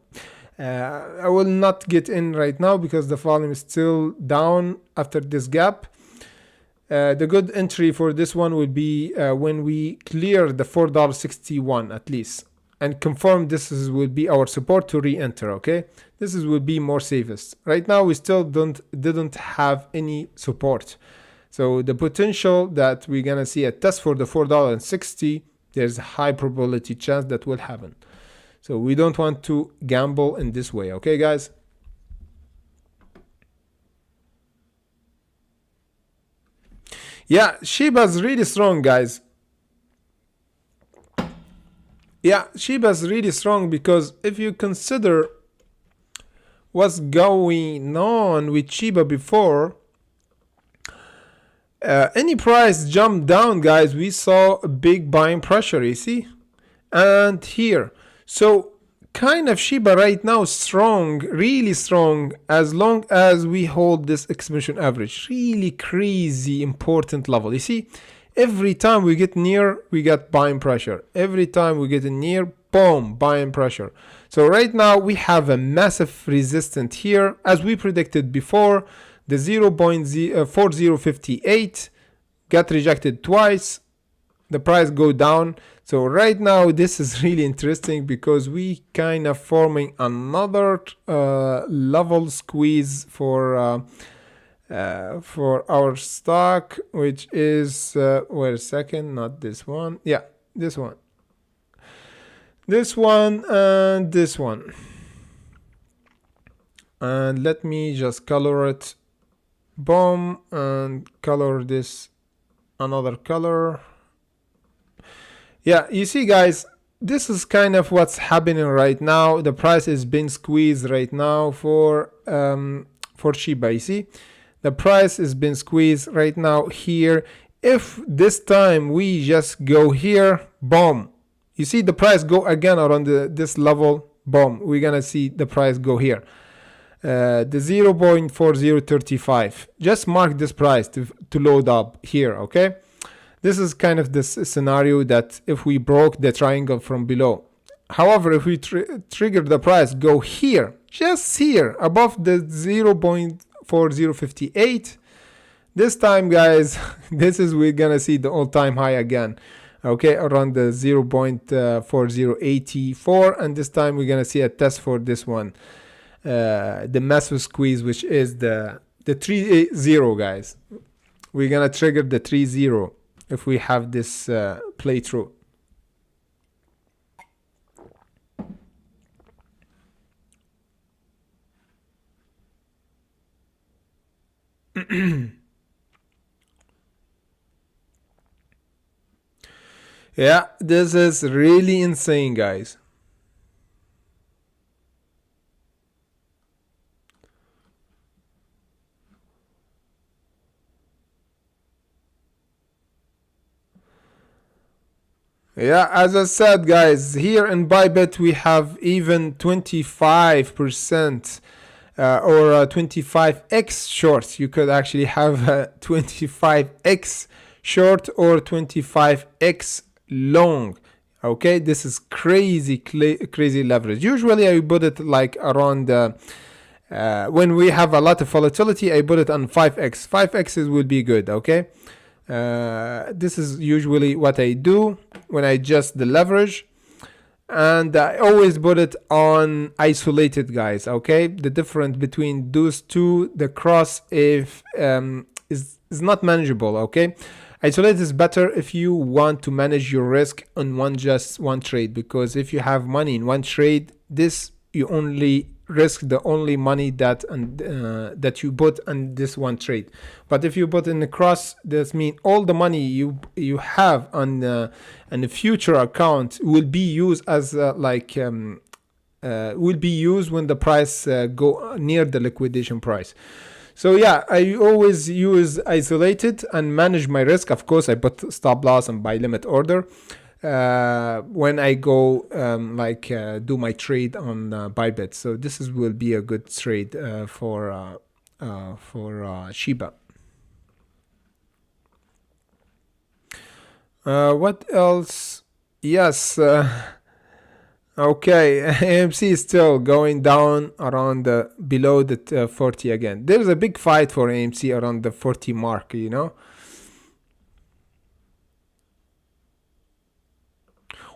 A: I will not get in right now because the volume is still down after this gap. The good entry for this one would be when we clear the $4.61 at least and confirm this will be our support to re-enter. Okay, this will be more safest. Right now we still didn't have any support, so the potential that we're gonna see a test for the $4.60, there's a high probability chance that will happen. So we don't want to gamble in this way. Okay, guys. Yeah, Shiba's really strong, guys. Yeah, Shiba's really strong because if you consider what's going on with Shiba before, any price jump down, guys, we saw a big buying pressure, you see? And here. So kind of Shiba right now strong, really strong, as long as we hold this exponential average. Really crazy important level. You see, every time we get near, we get buying pressure. Every time we get near, boom, buying pressure. So right now we have a massive resistance here, as we predicted before. The 0.4058 got rejected twice. The price go down. So right now this is really interesting because we kind of forming another level squeeze for our stock, which is wait a second, not this one. Yeah, this one. This one and this one. And let me just color it. Boom, and color this another color. Yeah, you see, guys, this is kind of what's happening right now. The price is being squeezed right now for Shiba. You see, the price is being squeezed right now here If this time we just go here, boom, you see the price go again around this level, boom, we're gonna see the price go here, the 0.4035. Just mark this price to load up here. Okay, this is kind of this scenario that if we broke the triangle from below. However, if we trigger the price go here, just here above the 0.4058, this time, guys, this is we're gonna see the all-time high again. Okay, around the 0.4084, and this time we're gonna see a test for this one, the massive squeeze, which is the 3-0, guys. We're gonna trigger the 3-0 if we have this playthrough. Yeah, this is really insane, guys. Yeah, as I said, guys, here in BYBIT we have even 25% or 25x short. You could actually have 25x short or 25x long. Okay, this is crazy leverage. Usually I put it like around when we have a lot of volatility, I put it on 5x. 5x will be good. Okay, this is usually what I do when I adjust the leverage, and I always put it on isolated, guys. Okay, the difference between those two, the cross if is not manageable. Okay, isolated is better if you want to manage your risk on just one trade, because if you have money in one trade, this you only risk the only money that that you put on this one trade. But if you put in the cross, this means all the money you have on the future account will be used as will be used when the price go near the liquidation price. So yeah, I always use isolated and manage my risk. Of course, I put stop loss and buy limit order when I go do my trade on BYBIT. So this will be a good trade for Shiba. What else? Yes. Okay, AMC is still going down around below the 40 again. There's a big fight for AMC around the 40 mark, you know.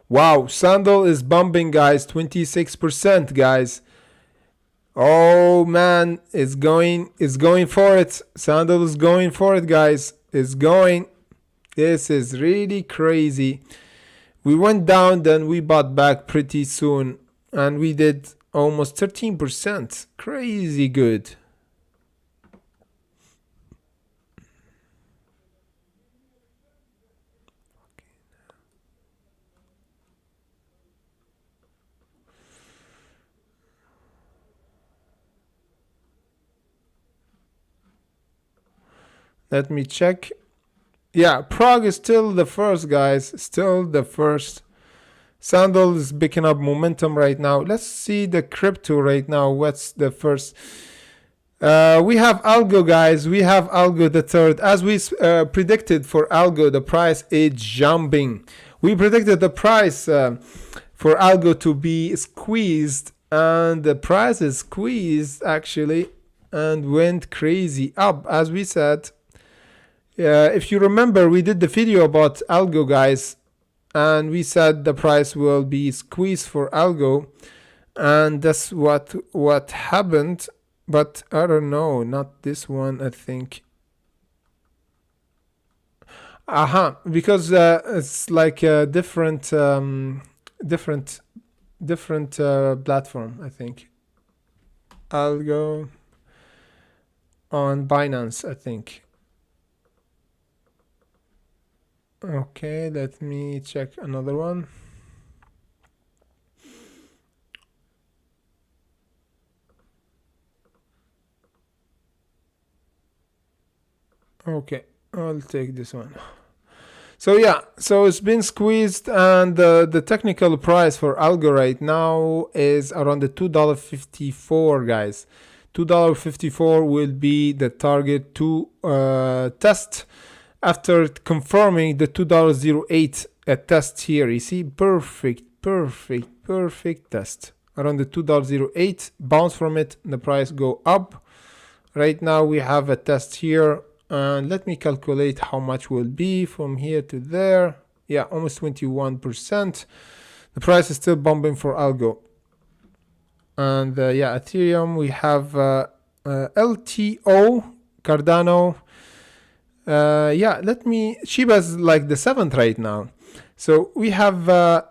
A: Wow, Sandal is bumping, guys, 26%, guys. Oh man, it's going for it. Sandal is going for it, guys. It's going. This is really crazy. We went down, then we bought back pretty soon, and we did almost 13%. Crazy good. Let me check. Yeah, Prague is still the first, guys. Still the first. Sandal is picking up momentum right now. Let's see the crypto right now. What's the first? We have Algo, guys. We have Algo the third. As we predicted for Algo, the price is jumping. We predicted the price for Algo to be squeezed, and the price is squeezed actually and went crazy up, as we said. If you remember, we did the video about Algo, guys, and we said the price will be squeezed for Algo, and that's what happened. But I don't know, not this one, I think. Because it's like a different platform, I think. Algo on Binance, I think. Okay, let me check another one. Okay, I'll take this one. So yeah, so it's been squeezed, and the technical price for Algo right now is around the $2.54, guys. $2.54 will be the target to test after confirming the $2.08 test here. You see, perfect test. Around the $2.08, bounce from it, the price go up. Right now we have a test here, and let me calculate how much will be from here to there. Yeah, almost 21%. The price is still bumping for Algo. And yeah, Ethereum, we have LTO, Cardano. Yeah, Shiba's like the 7th right now. So we have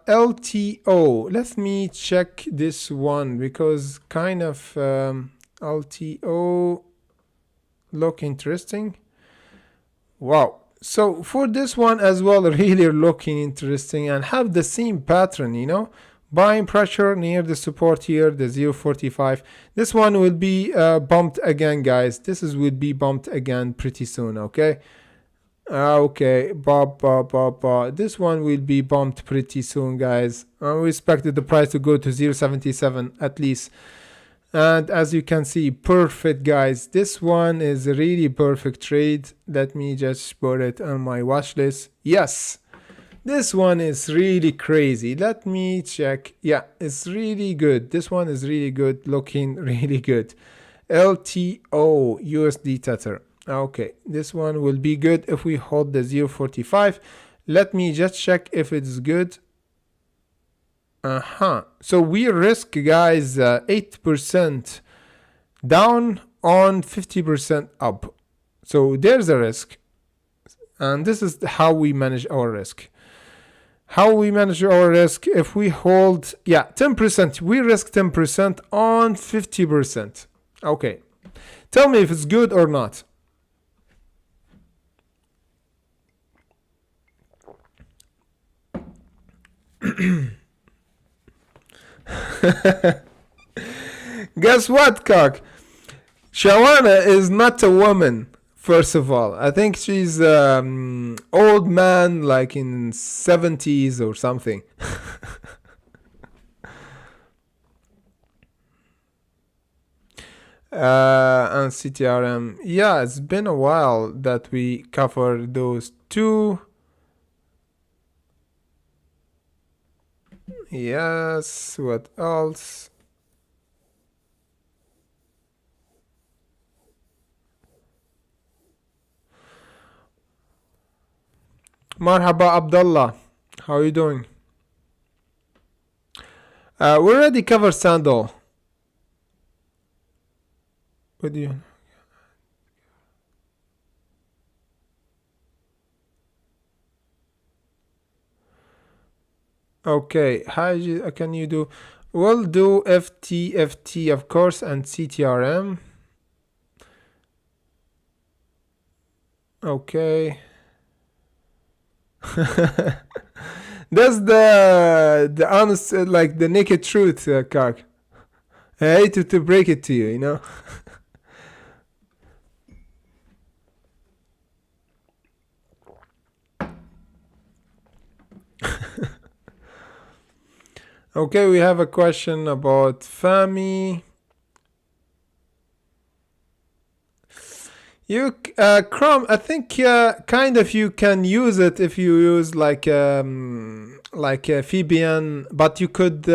A: LTO. Let me check this one, because kind of LTO look interesting. Wow. So for this one as well, really looking interesting and have the same pattern, you know, buying pressure near the support here, the 0.45. This one will be bumped again, guys. Will be bumped again pretty soon. Okay. Okay, this one will be bumped pretty soon, guys. We expected the price to go to 0.77 at least. And as you can see, perfect, guys. This one is a really perfect trade. Let me just put it on my watch list. Yes, this one is really crazy. Let me check. Yeah, it's really good. This one is really good, looking really good. LTO USD Tether. Okay, this one will be good if we hold the 0.45. Let me just check if it's good. So we risk, guys, 8% down on 50% up. So there's a risk. And this is how we manage our risk. How we manage our risk, if we hold, yeah, 10%, we risk 10% on 50%. Okay. Tell me if it's good or not. Guess what, cock? Shawana is not a woman. First of all, I think she's old man, like in 70s or something. And CTRM. Yeah, it's been a while that we covered those two. Yes, what else? Marhaba Abdullah, how are you doing? We already covered Sandal. What do you? Okay, how can you do? We'll do FTFT, of course, and CTRM. Okay. That's the honest, like the naked truth, Kak. I hate to break it to you, you know. Okay, we have a question about Fami. You Chrome, I think kind of you can use it if you use like Fabian, but you could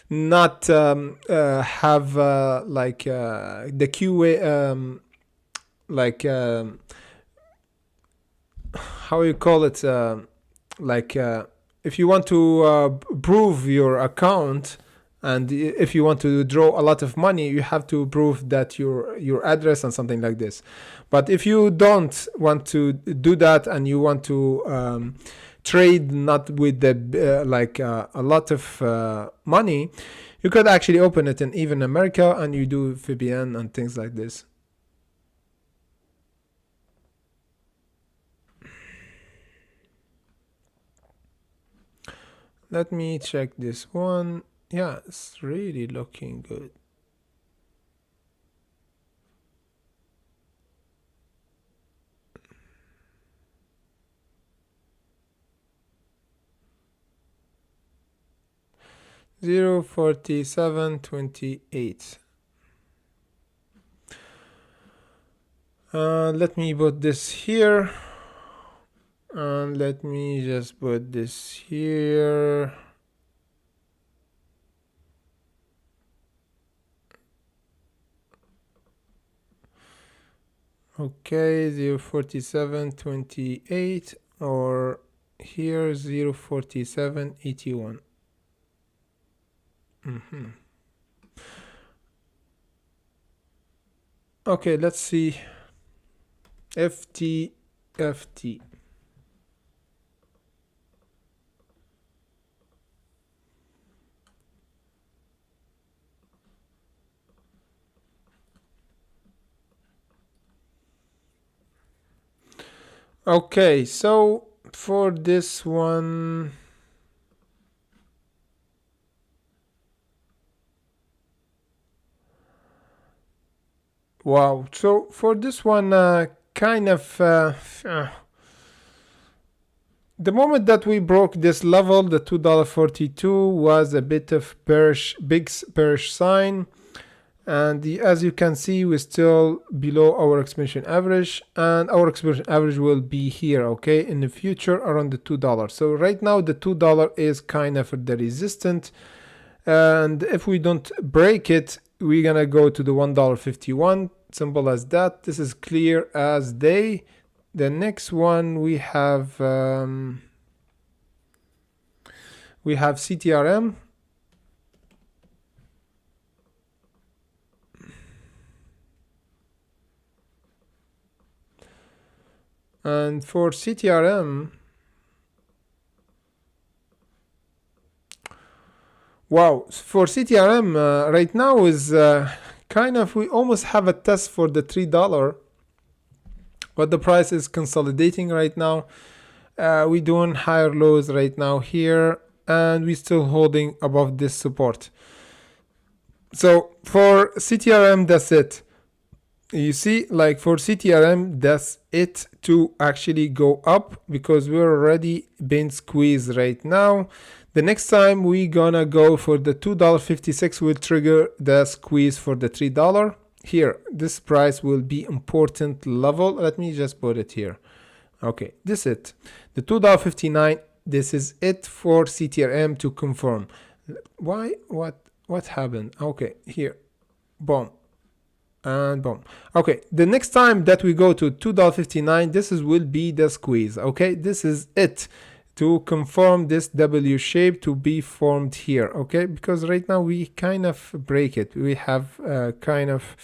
A: not have like the QA like how you call it, like if you want to prove your account, and if you want to draw a lot of money, you have to prove that your address and something like this. But if you don't want to do that and you want to trade not with the like a lot of money, you could actually open it in even America and you do VPN and things like this. Let me check this one. Yeah, it's really looking good. 0.4728. Let me put this here, and let me just put this here. Okay, 0.4728, or here 0.4781. Okay, let's see. FTFT. Okay, so for this one, wow. So for this one, kind of the moment that we broke this level, the $2.42 was a bit of bearish, big bearish sign. And as you can see, we're still below our exponential average, and our exponential average will be here, okay, in the future around the $2. So right now the $2 is kind of the resistance, and if we don't break it, we're gonna go to the $1.51. Simple as that. This is clear as day. The next one we have CTRM. And for CTRM, wow, for CTRM right now is kind of, we almost have a test for the $3, but the price is consolidating right now. We're doing higher lows right now here, and we're still holding above this support. So for CTRM, that's it. You see, like for CTRM, that's it to actually go up, because we're already been squeezed right now. The next time we gonna go for the $2.56 will trigger the squeeze for the $3. Here, this price will be important level. Let me just put it here. Okay, this is it. The $2.59, this is it for CTRM to confirm. Why? What happened? Okay, here. Boom. And boom. Okay, the next time that we go to $2.59, this will be the squeeze. Okay, this is it to confirm this W shape to be formed here. Okay, because right now we kind of break it. We have kind of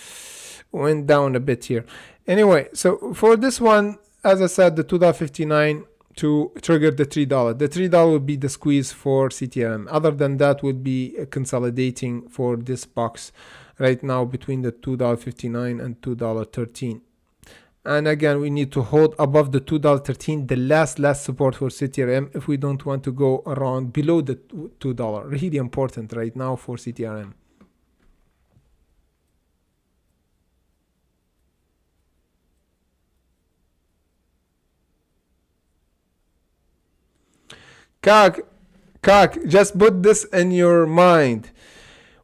A: went down a bit here. Anyway, so for this one, as I said, the $2.59 to trigger the $3. The $3 will be the squeeze for CTRM. Other than that, would be consolidating for this box right now between the $2.59 and $2.13. And again, we need to hold above the $2.13, the last support for CTRM, if we don't want to go around below the $2. Really important right now for CTRM. Kak, just put this in your mind.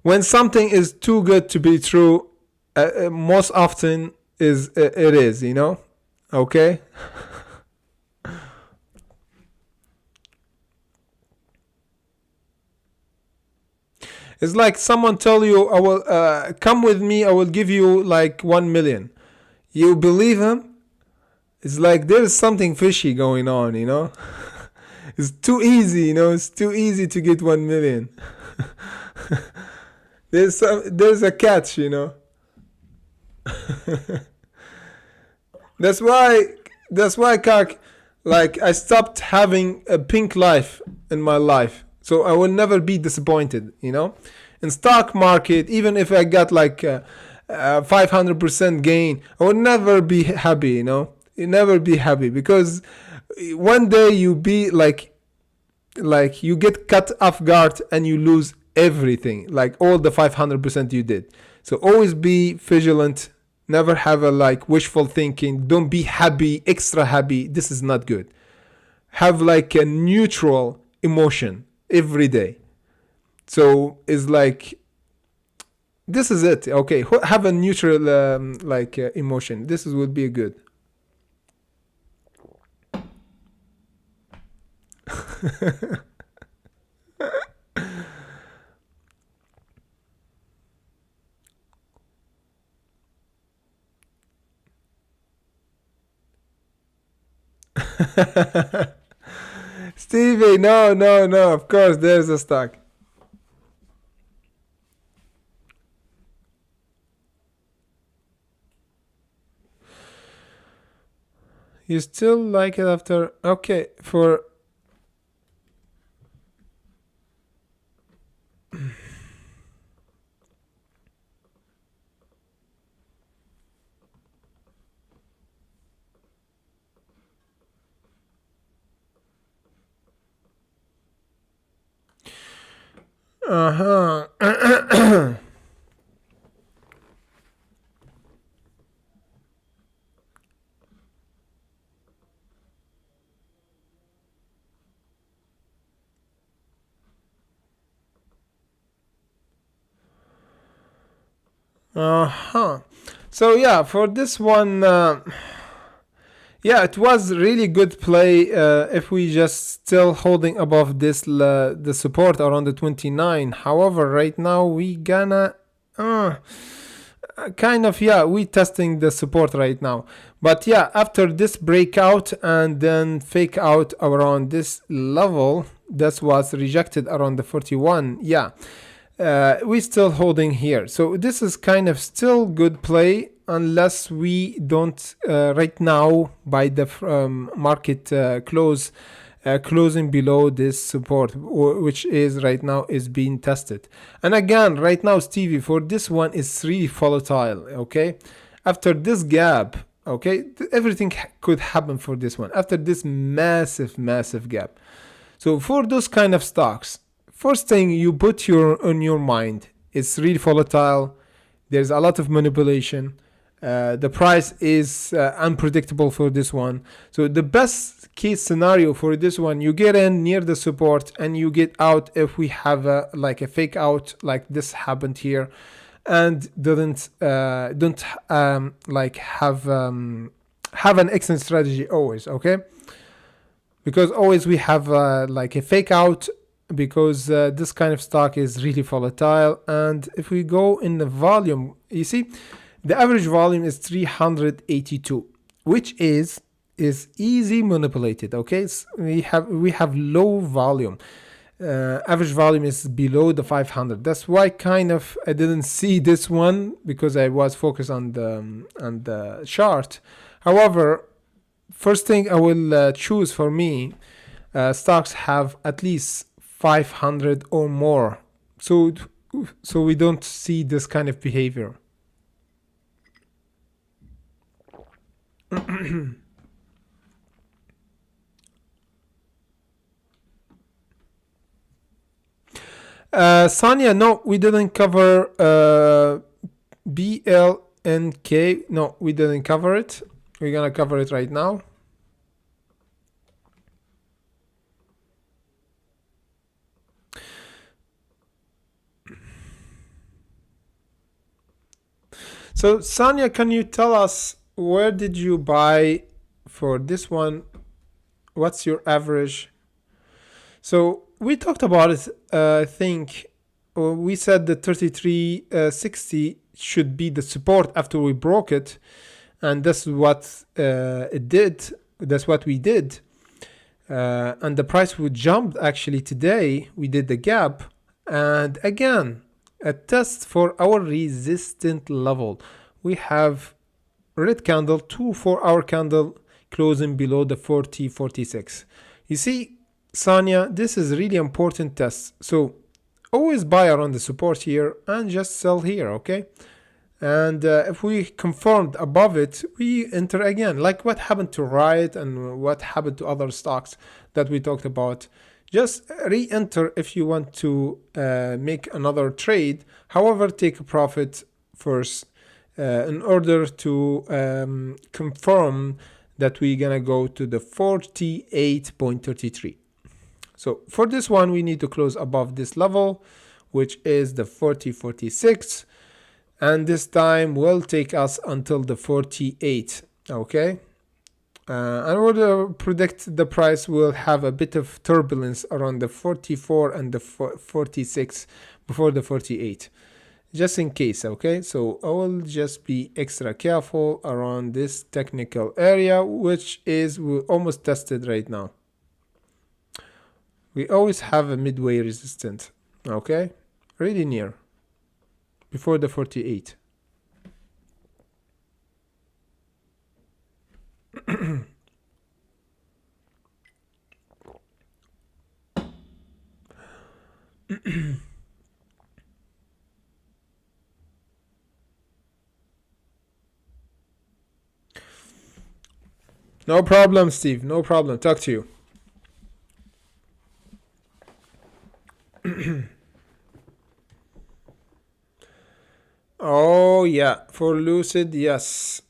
A: When something is too good to be true, most often it is, you know? Okay? It's like someone tell you, I will come with me, I will give you like 1 million. You believe him? It's like there's something fishy going on, you know? It's too easy, you know? It's too easy to get 1 million. There's a catch, you know. That's why, Kak, like I stopped having a pink life in my life, so I will never be disappointed, you know. In stock market, even if I got like 500% gain, I will never be happy, you know. You never be happy, because one day you be like you get cut off guard and you lose everything, like all the 500% you did. So always be vigilant. Never have a like wishful thinking. Don't be happy, extra happy. This is not good. Have like a neutral emotion every day. So it's like, this is it. Okay, have a neutral emotion. This is would be good. Stevie, no, no, no. Of course, there's a stock. You still like it after? Okay, for uh-huh. Uh-huh. So yeah, for this one, yeah, it was really good play. If we just still holding above this the support around the 29. However, right now we gonna kind of, yeah, we testing the support right now. But yeah, after this breakout and then fake out around this level, that was rejected around the 41. Yeah, we still holding here. So this is kind of still good play unless we don't right now by the market closing below this support, which is right now is being tested. And again, right now, Stevie, for this one is really volatile. Okay, after this gap, okay, everything could happen for this one after this massive gap. So for those kind of stocks, first thing you put on your mind, it's really volatile. There's a lot of manipulation. The price is unpredictable for this one. So the best case scenario for this one, you get in near the support and you get out if we have a fake out like this happened here, and don't have an exit strategy always. Okay, because always we have a fake out, because this kind of stock is really volatile. And if we go in the volume, you see the average volume is 382, which is easy manipulated. Okay, we have low volume. Average volume is below the 500. That's why kind of I didn't see this one, because I was focused on the chart. However, first thing I will choose for me, stocks have at least 500 or more, so we don't see this kind of behavior. Sonia, no, we didn't cover BLNK. No, we didn't cover it. We're gonna cover it right now. So Sonia, can you tell us where did you buy for this one? What's your average? So we talked about it. I think we said the 3360 should be the support after we broke it, and that's what it did. That's what we did. And the price would jump actually today. We did the gap, and again a test for our resistant level. We have red candle, 2 4-hour candle closing below the 40.46. You see, Sonia, this is really important test. So always buy around the support here and just sell here, okay? And if we confirmed above it, we enter again, like what happened to Riot and what happened to other stocks that we talked about. Just re-enter if you want to make another trade. However, take a profit first in order to confirm that we're gonna go to the 48.33. So for this one, we need to close above this level. which is the 40.46, and this time will take us until the 48. Okay, I would predict the price will have a bit of turbulence around the 44 and the 46 before the 48, just in case. Okay, so I will just be extra careful around this technical area, which is we almost tested right now. We always have a midway resistance, okay, really near before the 48. No problem, Steve, no problem. Talk to you. Oh yeah, for Lucid, yes.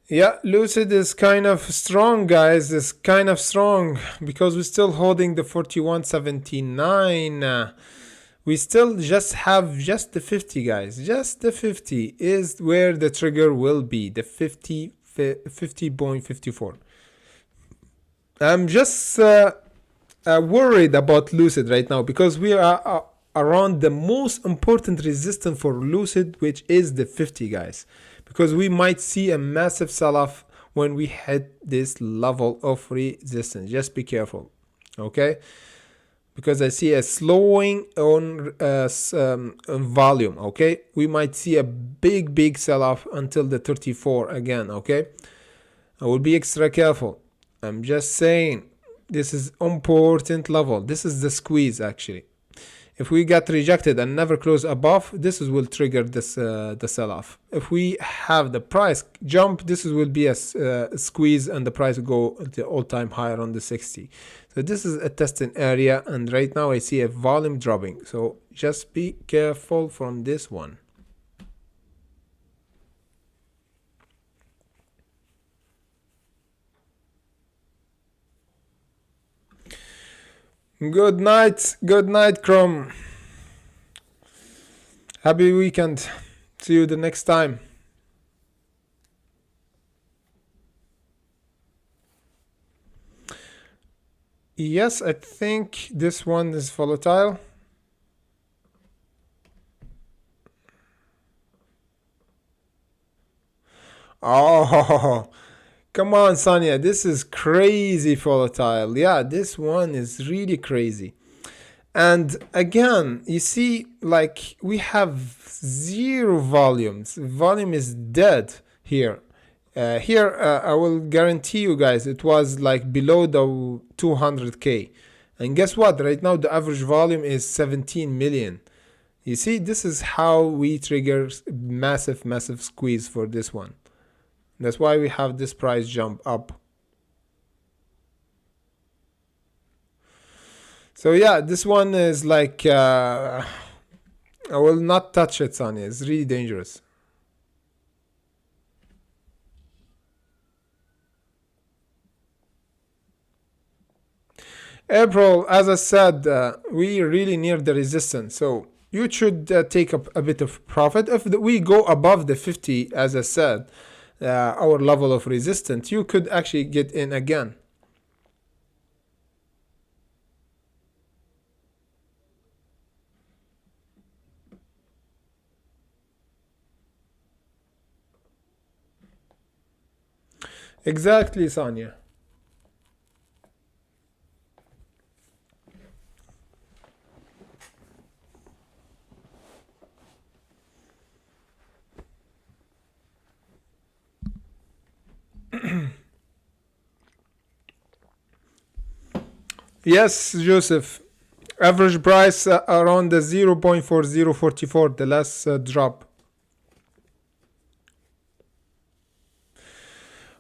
A: Yeah, Lucid is kind of strong, guys. It's kind of strong because we're still holding the 41.79. We still just have just the 50, guys. Just the 50 is where the trigger will be, the 50.54. I'm just worried about Lucid right now because we are around the most important resistance for Lucid, which is the 50, guys, because we might see a massive sell-off when we hit this level of resistance. Just be careful, okay, because I see a slowing on volume. Okay, we might see a big sell-off until the 34 again. Okay, I will be extra careful. I'm just saying this is important level. This is the squeeze actually. If we get rejected and never close above, this will trigger this the sell-off. If we have the price jump, this will be a squeeze and the price will go to all-time higher on the 60. So this is a testing area, and right now I see a volume dropping. So just be careful from this one. Good night, Chrome. Happy weekend. See you the next time. Yes, I think this one is volatile. Oh, come on, Sonia. This is crazy volatile. Yeah, this one is really crazy. And again, you see, like we have zero volumes. Volume is dead here. I will guarantee you guys it was like below the 200k. And guess what? Right now the average volume is 17 million. You see, this is how we trigger massive squeeze for this one. That's why we have this price jump up. So yeah, this one is like I will not touch it, Sonia. It's really dangerous. April, as I said, we really near the resistance, so you should take up a bit of profit. If we go above the 50, as I said, our level of resistance, you could actually get in again. Exactly, Sonia. Yes, Joseph. Average price around the 0.4044, the last drop.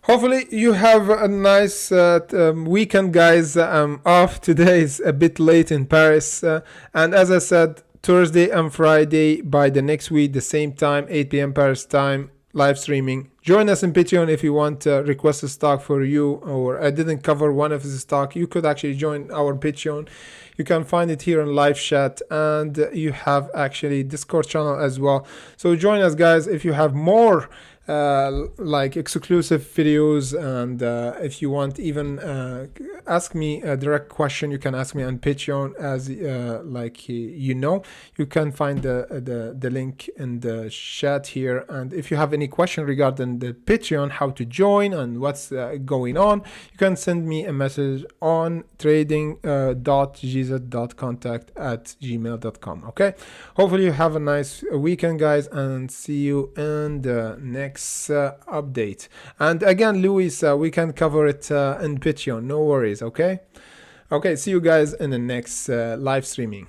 A: Hopefully you have a nice weekend, guys. I'm off today. Is a bit late in Paris. And as I said, Thursday and Friday by the next week, the same time, 8 p.m. Paris time, live streaming. Join us in Patreon if you want request a stock for you, or I didn't cover one of the stock. You could actually join our Patreon. You can find it here in live chat, and you have actually Discord channel as well. So join us, guys, if you have more like exclusive videos, and if you want even ask me a direct question, you can ask me on Patreon. As like you know, you can find the link in the chat here. And if you have any question regarding the Patreon, how to join and what's going on, you can send me a message on trading.gz.contact@gmail.com. okay, hopefully you have a nice weekend, guys, and see you in the next update. And again, Luis, we can cover it in Patreon, no worries. Okay, see you guys in the next live streaming.